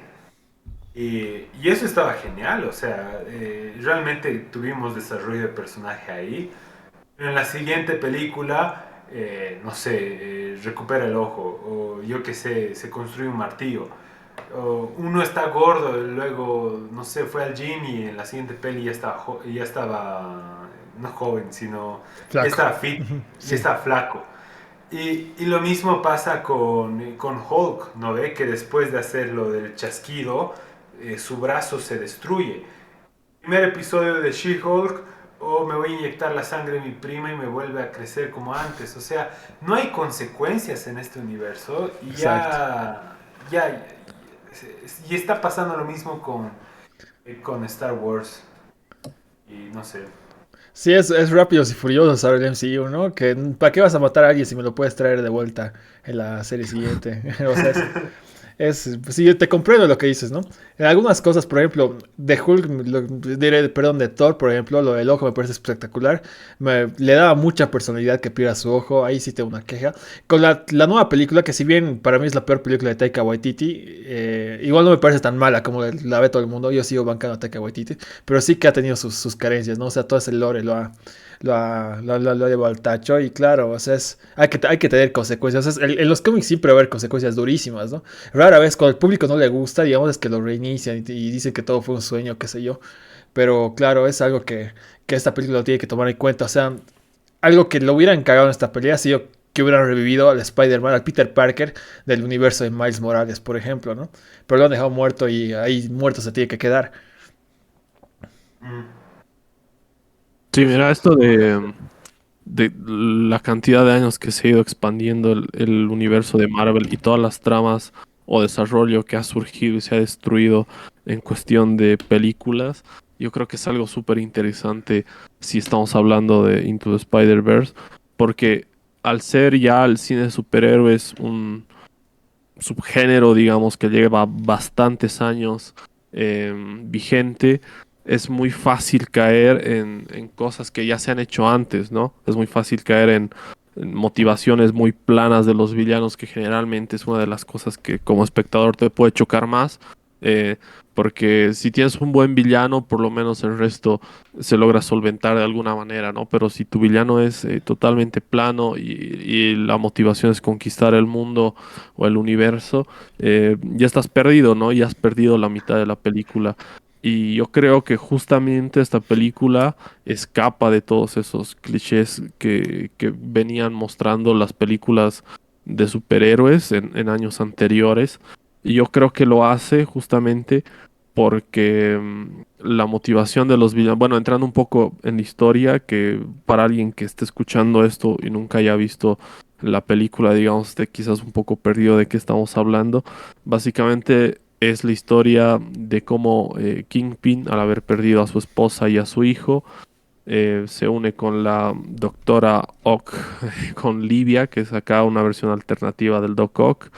Y eso estaba genial, o sea, realmente tuvimos desarrollo de personaje ahí. En la siguiente película, no sé, recupera el ojo, o yo qué sé, se construye un martillo. O uno está gordo, y luego, no sé, fue al gym y en la siguiente peli ya estaba no joven, sino ya Flaco. estaba fit, Ujú, ya sí, estaba flaco. Y lo mismo pasa con Hulk, ¿no ve? Que después de hacer lo del chasquido, su brazo se destruye. Primer episodio de She-Hulk, o me voy a inyectar la sangre de mi prima y me vuelve a crecer como antes. O sea, no hay consecuencias en este universo y exacto. ya, y está pasando lo mismo con Star Wars. Y no sé. Sí, es Rápidos y Furiosos ahora el MCU, ¿no? Que ¿para qué vas a matar a alguien si me lo puedes traer de vuelta en la serie siguiente? O sea, pues sí, yo te comprendo lo que dices, ¿no? En algunas cosas, por ejemplo, de Hulk, perdón, de Thor, por ejemplo, lo del ojo me parece espectacular. Le daba mucha personalidad que pierda su ojo, ahí sí tengo una queja. Con la nueva película, que si bien para mí es la peor película de Taika Waititi, igual no me parece tan mala como la ve todo el mundo, yo sigo bancando a Taika Waititi, pero sí que ha tenido sus carencias, ¿no? O sea, todo ese lore lo ha llevado al tacho y claro, o sea, hay que tener consecuencias. O sea, en los cómics siempre va a haber consecuencias durísimas, ¿no? Rara vez cuando al público no le gusta, digamos, es que lo reinician y dicen que todo fue un sueño, qué sé yo. Pero claro, es algo que esta película tiene que tomar en cuenta. O sea, algo que lo hubieran cagado en esta pelea ha sido que hubieran revivido al Spider-Man, al Peter Parker del universo de Miles Morales, por ejemplo, ¿no? Pero lo han dejado muerto y ahí muerto se tiene que quedar. Mm, Sí, pues sí, mira, esto estoy de acuerdo. de la cantidad de años que se ha ido expandiendo el universo de Marvel y todas las tramas o desarrollo que ha surgido y se ha destruido en cuestión de películas, yo creo que es algo súper interesante si estamos hablando de Into the Spider-Verse, porque al ser ya el cine de superhéroes un subgénero, digamos, que lleva bastantes años vigente, es muy fácil caer en cosas que ya se han hecho antes, ¿no? Es muy fácil caer en motivaciones muy planas de los villanos, que generalmente es una de las cosas que como espectador te puede chocar más. eh, Porque si tienes un buen villano, por lo menos el resto se logra solventar de alguna manera, ¿no? Pero si tu villano es totalmente plano y la motivación es conquistar el mundo o el universo, ya estás perdido, ¿no? Ya has perdido la mitad de la película. Y yo creo que justamente esta película escapa de todos esos clichés que venían mostrando las películas de superhéroes en años anteriores. Y yo creo que lo hace justamente porque la motivación de los villanos, bueno, entrando un poco en la historia, que para alguien que esté escuchando esto y nunca haya visto la película, digamos, esté quizás un poco perdido de qué estamos hablando. Básicamente es la historia de cómo Kingpin, al haber perdido a su esposa y a su hijo, se une con la doctora Ock, con Livia, que es acá una versión alternativa del Doc Ock,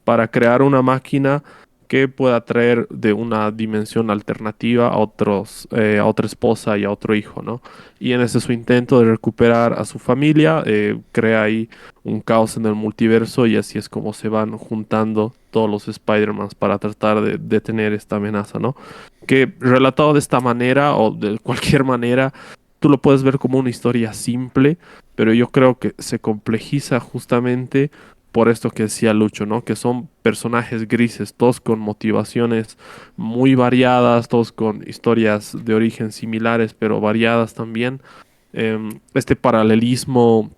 para crear una máquina que pueda traer de una dimensión alternativa a a otra esposa y a otro hijo, ¿no? Y en ese su intento de recuperar a su familia, crea ahí un caos en el multiverso y así es como se van juntando todos los Spider-Mans para tratar de detener esta amenaza, ¿no? Que relatado de esta manera o de cualquier manera, tú lo puedes ver como una historia simple, pero yo creo que se complejiza justamente por esto que decía Lucho, ¿no? Que son personajes grises, todos con motivaciones muy variadas, todos con historias de origen similares, pero variadas también. Este paralelismo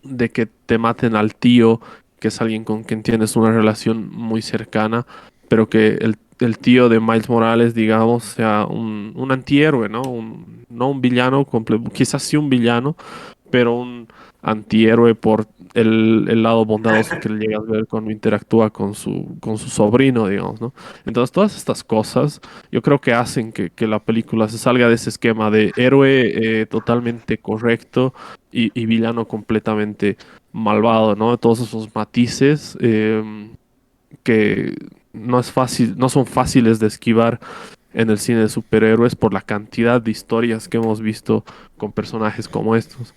de que te maten al tío, que es alguien con quien tienes una relación muy cercana, pero que el tío de Miles Morales, digamos, sea un antihéroe, ¿no? No un villano, quizás sí un villano, pero un antihéroe por el lado bondadoso que le llega a ver cuando interactúa con su sobrino, digamos, ¿no? Entonces, todas estas cosas yo creo que hacen que la película se salga de ese esquema de héroe totalmente correcto y villano completamente malvado, ¿no? Todos esos matices que no es fácil, no son fáciles de esquivar en el cine de superhéroes por la cantidad de historias que hemos visto con personajes como estos.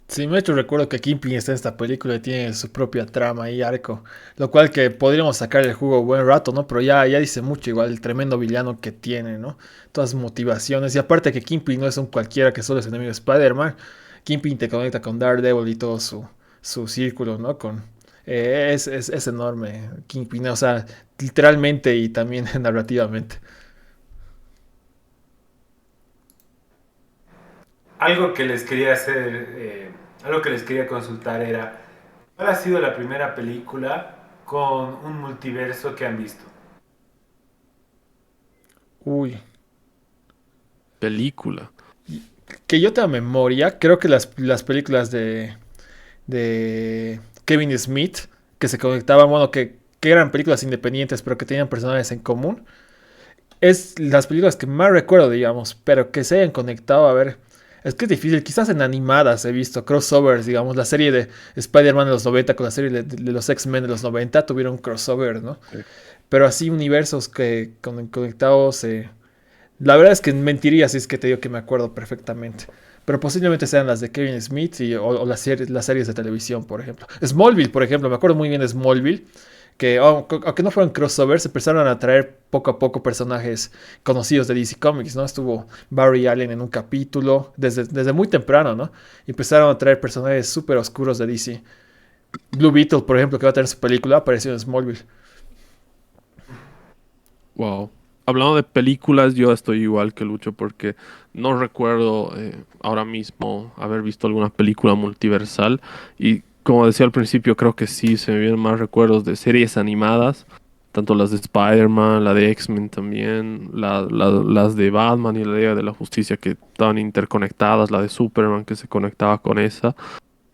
Sí, me ha hecho recuerdo que Kingpin está en esta película y tiene su propia trama y arco, lo cual que podríamos sacar el jugo buen rato, ¿no? Pero ya dice mucho igual el tremendo villano que tiene, ¿no? Todas sus motivaciones y aparte que Kingpin no es un cualquiera que solo es enemigo de Spider-Man, Kingpin te conecta con Daredevil y todo su círculo, ¿no? Es enorme Kingpin, o sea, literalmente y también narrativamente. Algo que les quería hacer, algo que les quería consultar era, ¿cuál ha sido la primera película con un multiverso que han visto? Uy, Película. que yo tenga memoria, creo que las películas de Kevin Smith, que se conectaban, bueno, que eran películas independientes, pero que tenían personajes en común. Es las películas que más recuerdo, digamos, pero que se hayan conectado, a ver. Es que es difícil, quizás en animadas he visto crossovers, digamos, la serie de Spider-Man de los 90 con la serie de los X-Men de los 90 tuvieron crossover, ¿no? Sí. Pero así universos que conectados, la verdad es que mentiría si es que te digo que me acuerdo perfectamente. Pero posiblemente sean las de Kevin Smith o las series de televisión, por ejemplo. Smallville, por ejemplo, me acuerdo muy bien de Smallville, que aunque no fueron crossovers, se empezaron a traer poco a poco personajes conocidos de DC Comics, ¿no? Estuvo Barry Allen en un capítulo, desde muy temprano, ¿no? Y empezaron a traer personajes súper oscuros de DC. Blue Beetle, por ejemplo, que va a tener su película, apareció en Smallville. Wow. Hablando de películas, yo estoy igual que Lucho porque no recuerdo ahora mismo haber visto alguna película multiversal y como decía al principio, creo que sí, se me vienen más recuerdos de series animadas, tanto las de Spider-Man, la de X-Men también, las de Batman y la Liga de la Justicia que estaban interconectadas, la de Superman que se conectaba con esa.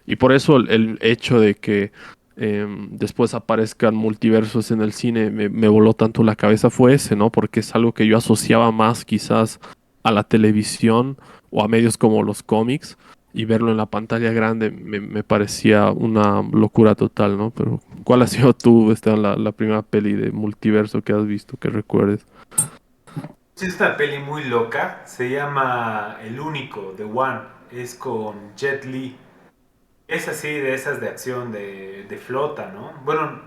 Y por eso el hecho de que después aparezcan multiversos en el cine me voló tanto la cabeza fue ese, ¿no? Porque es algo que yo asociaba más quizás a la televisión o a medios como los cómics y verlo en la pantalla grande me parecía una locura total, ¿no? Pero ¿cuál ha sido tú, la primera peli de multiverso que has visto, que recuerdes? Es una peli muy loca, se llama El Único, The One, es con Jet Li. Es así, de esas de acción de flota, ¿no? Bueno,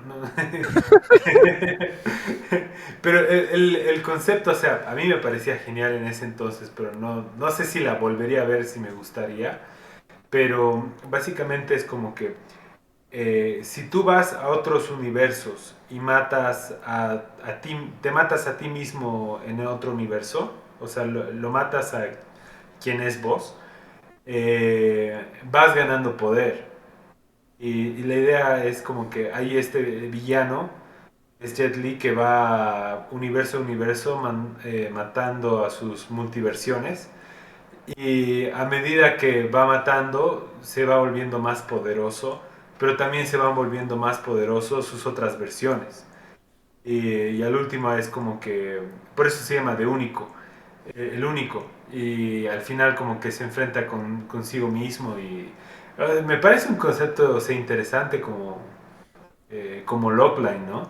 pero el concepto, o sea, a mí me parecía genial en ese entonces, pero no sé si la volvería a ver, si me gustaría. Pero básicamente es como que si tú vas a otros universos y matas a ti, te matas a ti mismo en otro universo, o sea, lo matas a quien es vos, vas ganando poder. Y la idea es como que hay este villano, es Jet Li, que va universo a universo matando a sus multiversiones. Y a medida que va matando, se va volviendo más poderoso, pero también se van volviendo más poderosos sus otras versiones. Y al último es como que, por eso se llama de único, el único. Y al final como que se enfrenta consigo mismo y me parece un concepto, o sea, interesante como logline, ¿no?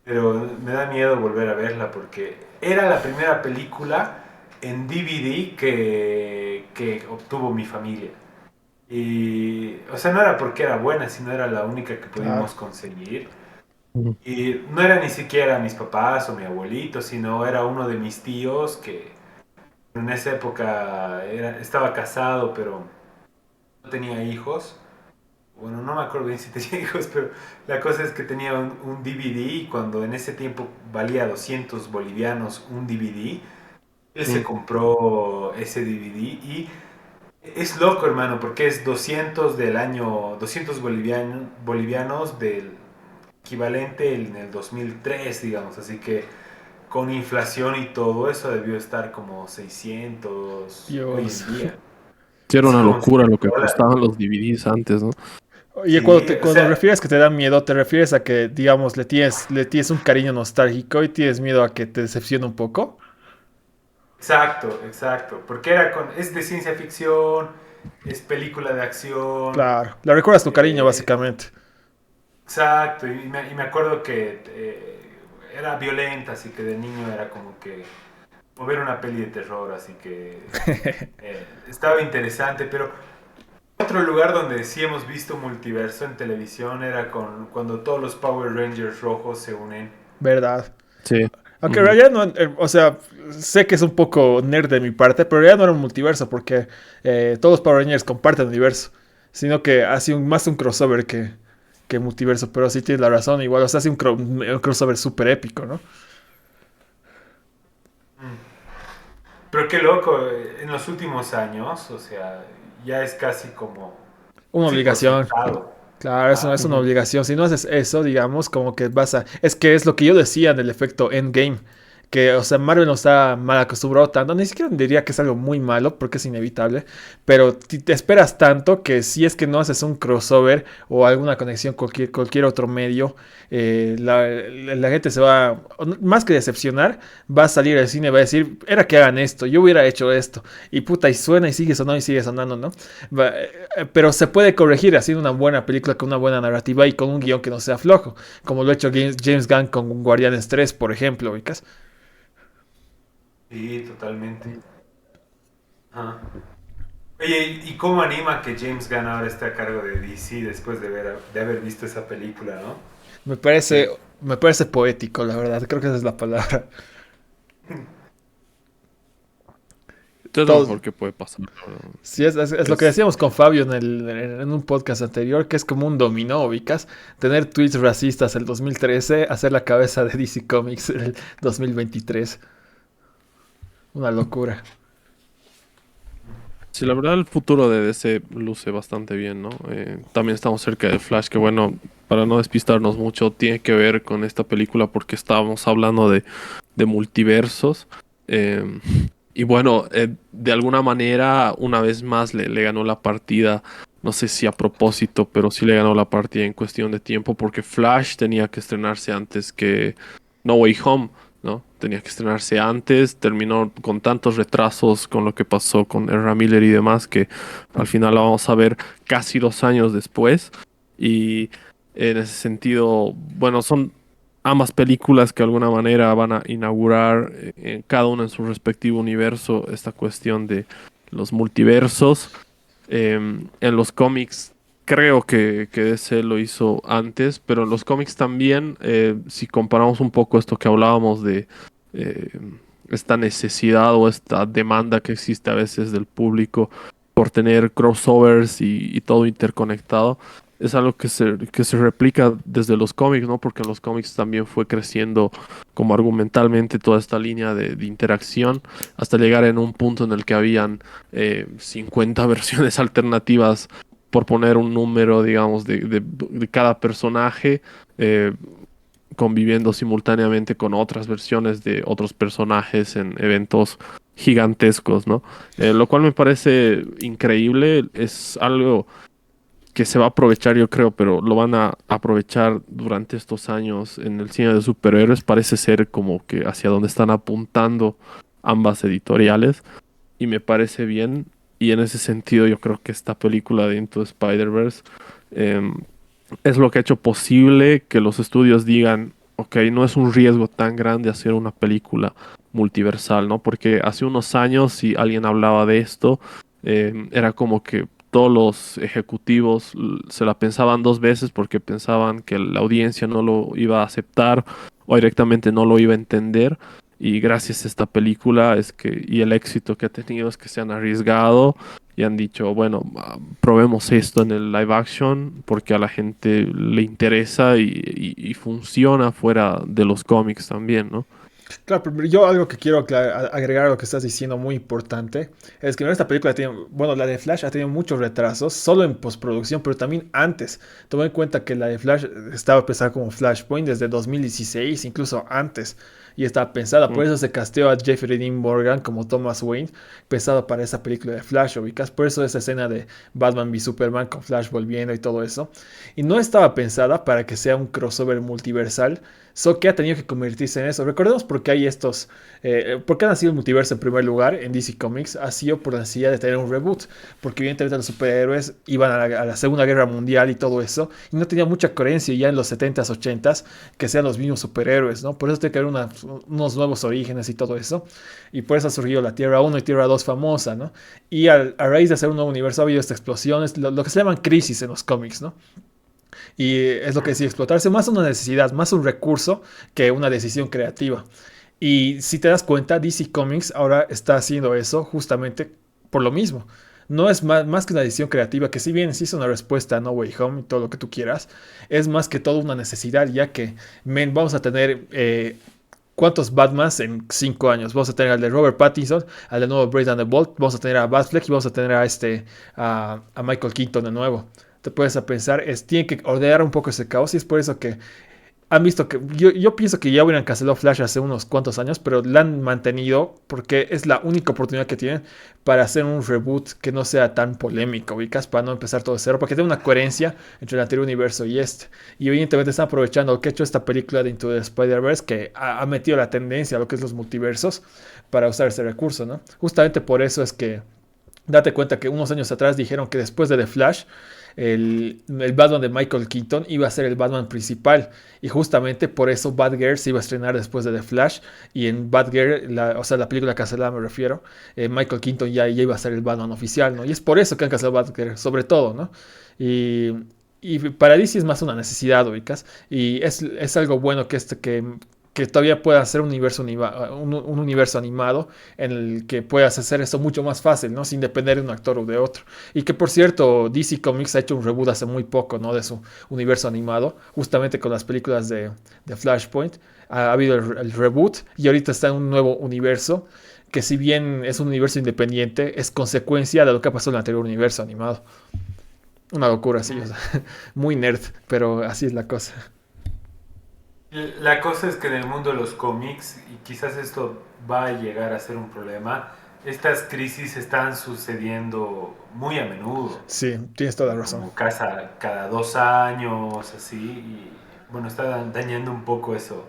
Pero me da miedo volver a verla porque era la primera película en DVD que obtuvo mi familia. Y, o sea, no era porque era buena, sino era la única que Claro. pudimos conseguir. Ujú. Y no era ni siquiera mis papás o mi abuelito, sino era uno de mis tíos que en esa época estaba casado, pero no tenía hijos. Bueno, no me acuerdo bien si tenía hijos, pero la cosa es que tenía un DVD y cuando en ese tiempo valía 200 bolivianos un DVD, él se Mm. compró ese DVD y es loco, hermano, porque es 200 del año, 200 bolivianos del equivalente en el 2003, digamos, así que con inflación y todo eso debió estar como 600 hoy Dios. en día, Sí, era así una como locura lo que $100. costaban los DVDs antes, ¿no? Oye, Sí, o cuando sea, refieres que te da miedo, ¿te refieres a que, digamos, le tienes un cariño nostálgico y tienes miedo a que te decepcione un poco? exacto, exacto, porque es de ciencia ficción, es película de acción, Claro, le recuerdas tu cariño, eh, básicamente. exacto, y me acuerdo que era violenta, así que de niño era como que ver una peli de terror, así que estaba interesante, pero otro lugar donde sí hemos visto multiverso en televisión era cuando todos los Power Rangers rojos se unen. ¿Verdad? Sí. Aunque en Ujú. realidad no, o sea, sé que es un poco nerd de mi parte, pero en realidad no era un multiverso porque todos los Power Rangers comparten universo, sino que hace más un crossover que multiverso, pero sí tienes la razón, igual, o sea, hace un crossover súper épico, ¿no? Mm. Pero qué loco, en los últimos años, o sea, ya es casi como, Una sí, por obligación. sentado. Claro, eso es Ajá. una Ujú. obligación. Si no haces eso, digamos, como que vas a... Es que es lo que yo decía del efecto Endgame, que, o sea, Marvel no está mal acostumbrado tanto, ni siquiera diría que es algo muy malo, porque es inevitable, pero te esperas tanto que si es que no haces un crossover o alguna conexión con cualquier otro medio, la gente se va, más que decepcionar, va a salir al cine y va a decir, era que hagan esto, yo hubiera hecho esto, y puta, y suena y sigue sonando, ¿no? Pero se puede corregir haciendo una buena película con una buena narrativa y con un guión que no sea flojo, como lo ha hecho James Gunn con Guardianes 3, por ejemplo, ¿ubicas? Sí, totalmente. Ajá. Oye, ¿y cómo anima que James Gunn ahora esté a cargo de DC después de haber visto esa película, ¿no? Me Sí. parece, me parece poético, la verdad, creo que esa es la palabra. Esto es lo Todos, mejor que puede pasar, la verdad. sí, es lo que Es, decíamos con Fabio en un podcast anterior, que es como un dominó, ubicas, tener tweets racistas el 2013, hacer la cabeza de DC Comics el 2023, una locura. sí, la verdad el futuro de DC luce bastante bien, ¿no? También estamos cerca de Flash, que bueno, para no despistarnos mucho, tiene que ver con esta película porque estábamos hablando de multiversos. Eh, y bueno, de alguna manera, una vez más le ganó la partida, no sé si a propósito, pero sí le ganó la partida en cuestión de tiempo porque Flash tenía que estrenarse antes que No Way Home. ¿No? Tenía que estrenarse antes, terminó con tantos retrasos con lo que pasó con Ezra Miller y demás, que al final la vamos a ver casi 2 años después. Y en ese sentido, bueno, son ambas películas que de alguna manera van a inaugurar cada una en su respectivo universo esta cuestión de los multiversos. En los cómics creo que DC lo hizo antes, pero en los cómics también, si comparamos un poco esto que hablábamos de eh, esta necesidad o esta demanda que existe a veces del público por tener crossovers y todo interconectado, es algo que se replica desde los cómics, ¿no? Porque en los cómics también fue creciendo como argumentalmente toda esta línea de interacción hasta llegar en un punto en el que habían 50 versiones alternativas, por poner un número, digamos, de cada personaje, eh, conviviendo simultáneamente con otras versiones de otros personajes en eventos gigantescos, ¿no? Lo cual me parece increíble, es algo que se va a aprovechar, yo creo, pero lo van a aprovechar durante estos años en el cine de superhéroes. Parece ser como que hacia donde están apuntando ambas editoriales y me parece bien. Y en ese sentido yo creo que esta película de Into the Spider-Verse em, es lo que ha hecho posible que los estudios digan, ok, no es un riesgo tan grande hacer una película multiversal, ¿no? Porque hace unos años si alguien hablaba de esto, era como que todos los ejecutivos se la pensaban dos veces porque pensaban que la audiencia no lo iba a aceptar o directamente no lo iba a entender. Y gracias a esta película y el éxito que ha tenido es que se han arriesgado y han dicho, bueno, probemos esto en el live action porque a la gente le interesa y funciona fuera de los cómics también, ¿no? Claro, pero yo algo que quiero agregar a lo que estás diciendo muy importante es que esta película tiene, bueno, la de Flash ha tenido muchos retrasos, solo en postproducción, pero también antes. Toma en cuenta que la de Flash estaba pensada como Flashpoint desde 2016, incluso antes, y estaba pensada, Mm. por eso se casteó a Jeffrey Dean Morgan como Thomas Wayne, pensado para esa película de Flash, ubicas, por eso esa escena de Batman v Superman con Flash volviendo y todo eso. Y no estaba pensada para que sea un crossover multiversal, so que ha tenido que convertirse en eso. Recordemos por qué hay estos, por qué ha nacido el multiverso en primer lugar en DC Comics, ha sido por la necesidad de tener un reboot, porque evidentemente los superhéroes iban a la Segunda Guerra Mundial y todo eso, y no tenía mucha coherencia ya en los 70s, 80s, que sean los mismos superhéroes, ¿no? Por eso tiene que haber unos nuevos orígenes y todo eso, y por eso ha surgido la Tierra 1 y Tierra 2 famosa, ¿no? Y a raíz de hacer un nuevo universo ha habido estas explosiones, lo que se llaman crisis en los cómics, ¿no? Y es lo que decía, explotarse más una necesidad, más un recurso que una decisión creativa. Y si te das cuenta, DC Comics ahora está haciendo eso justamente por lo mismo. No es más que una decisión creativa, que si bien sí es una respuesta a No Way Home y todo lo que tú quieras, es más que todo una necesidad, ya que, men, vamos a tener ¿cuántos Batmans en 5 años? Vamos a tener al de Robert Pattinson, al de nuevo Brave and the Bold, vamos a tener a Batfleck y vamos a tener a Michael Keaton de nuevo. Te puedes a pensar, tiene que ordenar un poco ese caos y es por eso que han visto que yo pienso que ya hubieran cancelado Flash hace unos cuantos años, pero la han mantenido porque es la única oportunidad que tienen para hacer un reboot que no sea tan polémico, ubicas, para no empezar todo de cero, porque tiene una coherencia entre el anterior universo y este. Y evidentemente están aprovechando lo que ha hecho esta película de Into the Spider-Verse, que ha metido la tendencia a lo que es los multiversos para usar ese recurso, ¿no? Justamente por eso es que date cuenta que unos años atrás dijeron que después de The Flash, el Batman de Michael Keaton iba a ser el Batman principal. Y justamente por eso Batgirl se iba a estrenar después de The Flash. Y en Batgirl, o sea, la película cancelada me refiero, Michael Keaton ya iba a ser el Batman oficial, ¿no? Y es por eso que han cancelado Batgirl, sobre todo, ¿no? Y, y para DC es más una necesidad, ubicas. Y es algo bueno que todavía pueda hacer un universo animado en el que puedas hacer eso mucho más fácil, ¿no? Sin depender de un actor o de otro. Y que por cierto, DC Comics ha hecho un reboot hace muy poco, ¿no? De su universo animado, justamente con las películas de Flashpoint. Ha habido el reboot y ahorita está en un nuevo universo que si bien es un universo independiente, es consecuencia de lo que ha pasado en el anterior universo animado. Una locura, sí, o sea, muy nerd, pero así es la cosa. La cosa es que en el mundo de los cómics, y quizás esto va a llegar a ser un problema, estas crisis están sucediendo muy a menudo, Sí, tienes toda la razón. como cada 2 años, así, y bueno, está dañando un poco eso,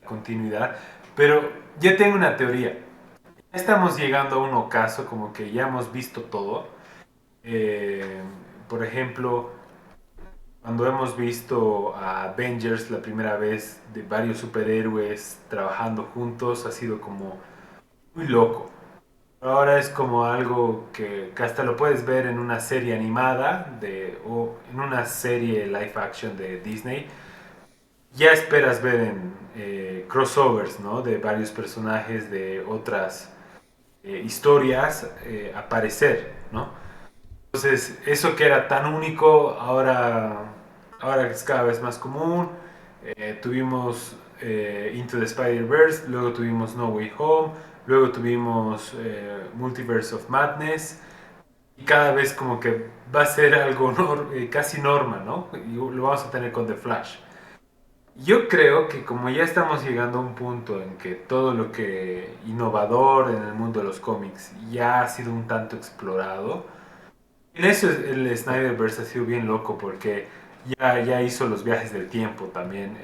la continuidad. Pero yo tengo una teoría. Estamos llegando a un ocaso como que ya hemos visto todo. Eh, por ejemplo, cuando hemos visto a Avengers la primera vez de varios superhéroes trabajando juntos, ha sido como muy loco. Ahora es como algo que hasta lo puedes ver en una serie animada o en una serie live action de Disney. Ya esperas ver en crossovers, ¿no? De varios personajes de otras historias aparecer, ¿no? Entonces, eso que era tan único, ahora es cada vez más común. Tuvimos Into the Spider-Verse, luego tuvimos No Way Home, luego tuvimos Multiverse of Madness, y cada vez como que va a ser algo casi norma, ¿no? Y lo vamos a tener con The Flash. Yo creo que como ya estamos llegando a un punto en que todo lo que innovador en el mundo de los cómics ya ha sido un tanto explorado, en eso el Snyderverse ha sido bien loco porque ya hizo los viajes del tiempo también.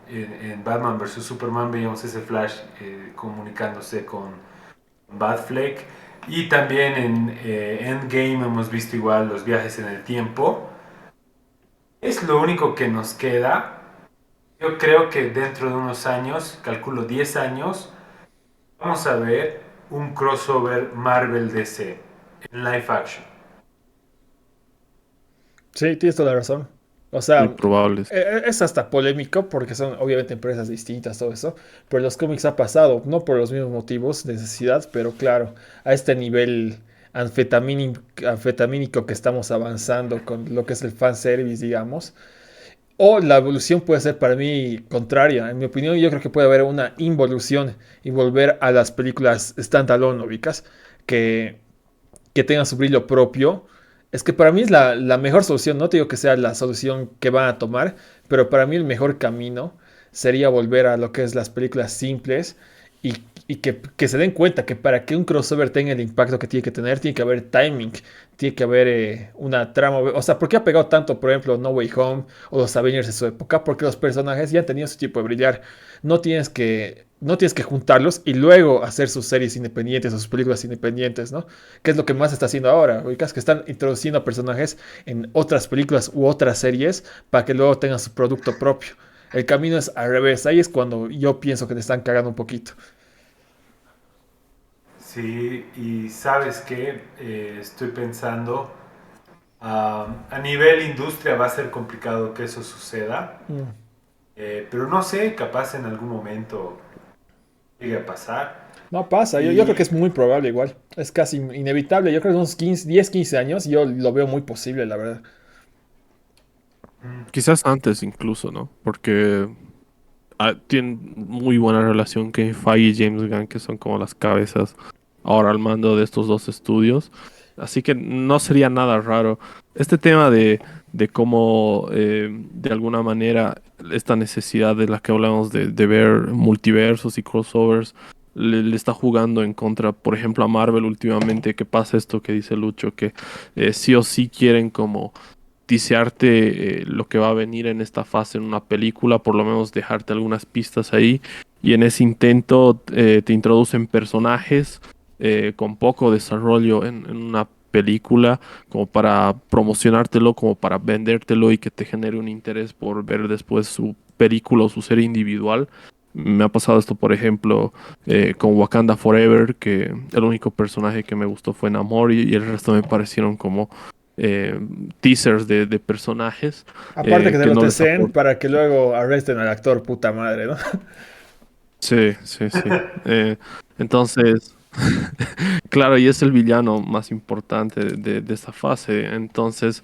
En Batman vs. Superman veíamos ese Flash comunicándose con Batfleck. Y también en Endgame hemos visto igual los viajes en el tiempo. Es lo único que nos queda. Yo creo que dentro de unos años, calculo 10 años, vamos a ver un crossover Marvel DC en live action. Sí, tienes toda la razón. O Muy sea, probables. es hasta polémico porque son obviamente empresas distintas, todo eso, pero en los cómics ha pasado, no por los mismos motivos de necesidad, pero claro, a este nivel anfetamínico que estamos avanzando con lo que es el fanservice, digamos, o la evolución puede ser para mí contraria. En mi opinión, yo creo que puede haber una involución y volver a las películas standalone, ubicas, que que tenga su brillo propio. Es que para mí es la mejor solución. No te digo que sea la solución que van a tomar, pero para mí el mejor camino sería volver a lo que es las películas simples y que se den cuenta que para que un crossover tenga el impacto que tiene que haber timing, tiene que haber una trama. O sea, ¿por qué ha pegado tanto, por ejemplo, No Way Home o los Avengers de su época? Porque los personajes ya han tenido su tipo de brillar. No tienes que juntarlos y luego hacer sus series independientes o sus películas independientes, ¿no? ¿Qué es lo que más está haciendo ahora? Ubicas que están introduciendo a personajes en otras películas u otras series para que luego tengan su producto propio. El camino es al revés. Ahí es cuando yo pienso que te están cagando un poquito. Sí, y sabes que estoy pensando, a nivel industria va a ser complicado que eso suceda, Mm. pero no sé, capaz en algún momento llegue a pasar. No pasa, yo creo que Y es muy probable igual. Es casi inevitable. Yo creo que unos 15, 10, 15 años yo lo veo muy posible, la verdad. mm, Quizás antes incluso, ¿no? Porque tienen muy buena relación que Feige y James Gunn, que son como las cabezas ahora al mando de estos dos estudios. Así que no sería nada raro. Este tema de cómo de alguna manera esta necesidad de la que hablamos de ver multiversos y crossovers le está jugando en contra, por ejemplo, a Marvel últimamente, que pasa esto que dice Lucho, que sí o sí quieren como tisearte lo que va a venir en esta fase en una película, por lo menos dejarte algunas pistas ahí, y en ese intento te introducen personajes con poco desarrollo en una película, como para promocionártelo, como para vendértelo y que te genere un interés por ver después su película o su serie individual. Me ha pasado esto, por ejemplo, con Wakanda Forever, que el único personaje que me gustó fue Namor y el resto me parecieron como eh, teasers de personajes Aparte que te que lo no les teseen aportan. para que luego arresten al actor, puta madre, ¿no? Sí, sí, sí. Entonces, claro, y es el villano más importante de esta fase. Entonces,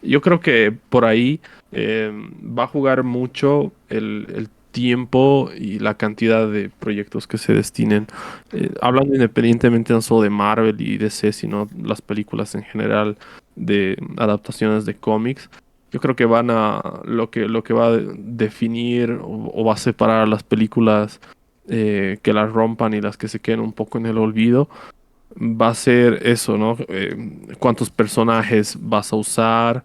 yo creo que por ahí va a jugar mucho el tiempo y la cantidad de proyectos que se destinen. Hablando independientemente no solo de Marvel y DC, sino las películas en general de adaptaciones de cómics. Yo creo que van a lo que va a definir o va a separar a las películas que las rompan y las que se queden un poco en el olvido, va a ser eso, ¿no? Cuántos personajes vas a usar,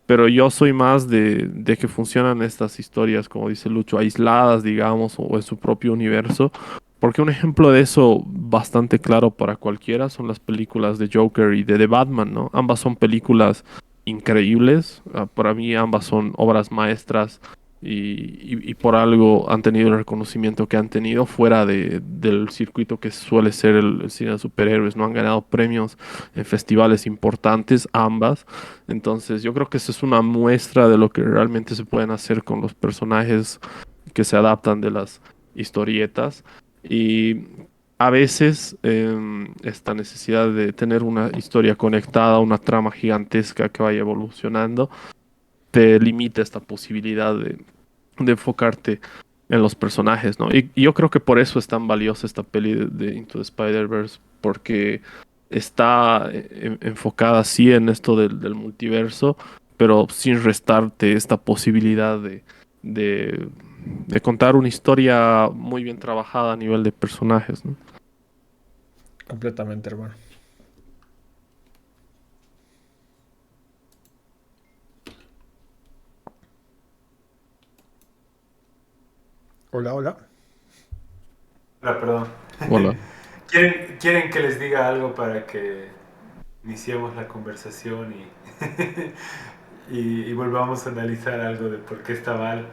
pero yo soy más de que funcionan estas historias, como dice Lucho, aisladas, digamos, o en su propio universo. Porque un ejemplo de eso bastante claro para cualquiera son las películas de Joker y de The Batman, ¿no? Ambas son películas increíbles. Para mí ambas son obras maestras y por algo han tenido el reconocimiento que han tenido fuera del circuito que suele ser el cine de superhéroes. No han ganado premios en festivales importantes, ambas. Entonces yo creo que esa es una muestra de lo que realmente se pueden hacer con los personajes que se adaptan de las historietas. Y a veces esta necesidad de tener una historia conectada, una trama gigantesca que vaya evolucionando, te limita esta posibilidad de enfocarte en los personajes, ¿no? Y yo creo que por eso es tan valiosa esta peli de Into the Spider-Verse, porque está enfocada sí en esto del multiverso, pero sin restarte esta posibilidad de, de contar una historia muy bien trabajada a nivel de personajes, ¿no? Completamente, hermano. Hola, hola. Ah, perdón. Hola. ¿Quieren que les diga algo para que iniciemos la conversación y volvamos a analizar algo de por qué está mal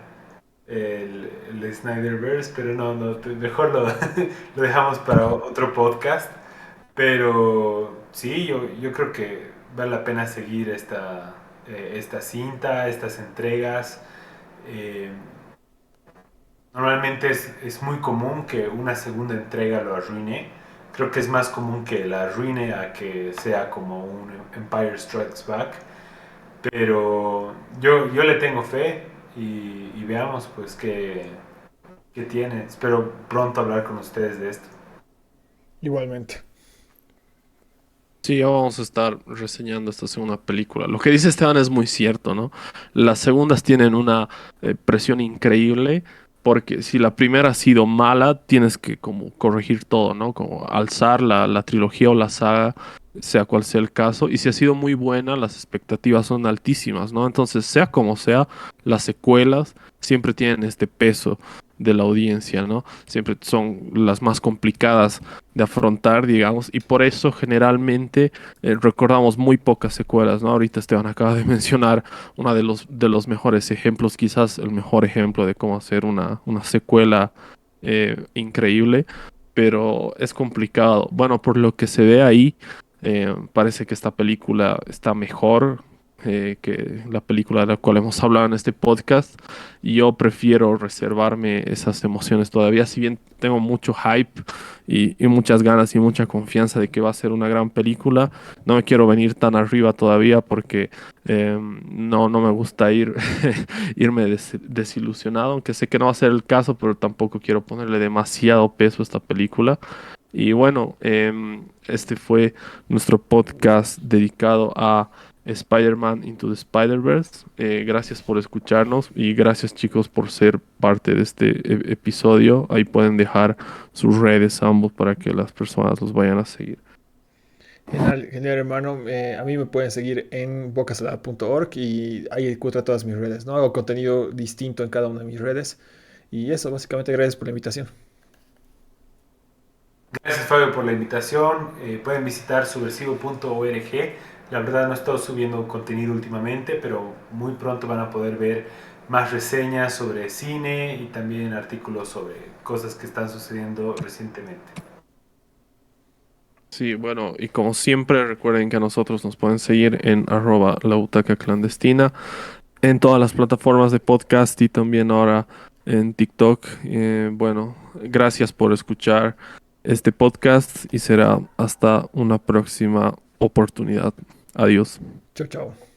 el Snyderverse? Pero no, no, mejor lo dejamos para otro podcast. Pero sí, yo creo que vale la pena seguir esta cinta, estas entregas. Eh, Normalmente es muy común que una segunda entrega lo arruine. Creo que es más común que la arruine a que sea como un Empire Strikes Back. Pero yo le tengo fe y veamos pues qué tiene. Espero pronto hablar con ustedes de esto. Igualmente. Sí, ya vamos a estar reseñando esta segunda película. Lo que dice Esteban es muy cierto, ¿no? Las segundas tienen una presión increíble porque si la primera ha sido mala, tienes que como corregir todo, ¿no? Como alzar la trilogía o la saga, sea cual sea el caso. Y si ha sido muy buena, las expectativas son altísimas, ¿no? Entonces, sea como sea, las secuelas siempre tienen este peso de la audiencia, ¿no? Siempre son las más complicadas de afrontar, digamos, y por eso generalmente recordamos muy pocas secuelas, ¿no? Ahorita Esteban acaba de mencionar uno de los mejores ejemplos, quizás el mejor ejemplo de cómo hacer una secuela increíble, pero es complicado. Bueno, por lo que se ve ahí, parece que esta película está mejor. Que la película de la cual hemos hablado en este podcast, y yo prefiero reservarme esas emociones todavía, si bien tengo mucho hype y muchas ganas y mucha confianza de que va a ser una gran película. No me quiero venir tan arriba todavía porque no me gusta irme desilusionado, aunque sé que no va a ser el caso, pero tampoco quiero ponerle demasiado peso a esta película. Y bueno, este fue nuestro podcast dedicado a Spider-Man Into the Spider-Verse. Gracias por escucharnos y gracias chicos por ser parte de este episodio. Ahí pueden dejar sus redes ambos para que las personas los vayan a seguir. Genial, genial, hermano. A mí me pueden seguir en bocasalada.org y ahí encuentro todas mis redes, ¿no? Hago contenido distinto en cada una de mis redes. Y eso, básicamente, gracias por la invitación. Gracias Fabio por la invitación. Pueden visitar subversivo.org. La verdad no he estado subiendo contenido últimamente, pero muy pronto van a poder ver más reseñas sobre cine y también artículos sobre cosas que están sucediendo recientemente. Sí, bueno, y como siempre, recuerden que a nosotros nos pueden seguir en @labutacaclandestina en todas las plataformas de podcast y también ahora en TikTok. Bueno, gracias por escuchar este podcast y será hasta una próxima oportunidad. Adiós. Chao, chao.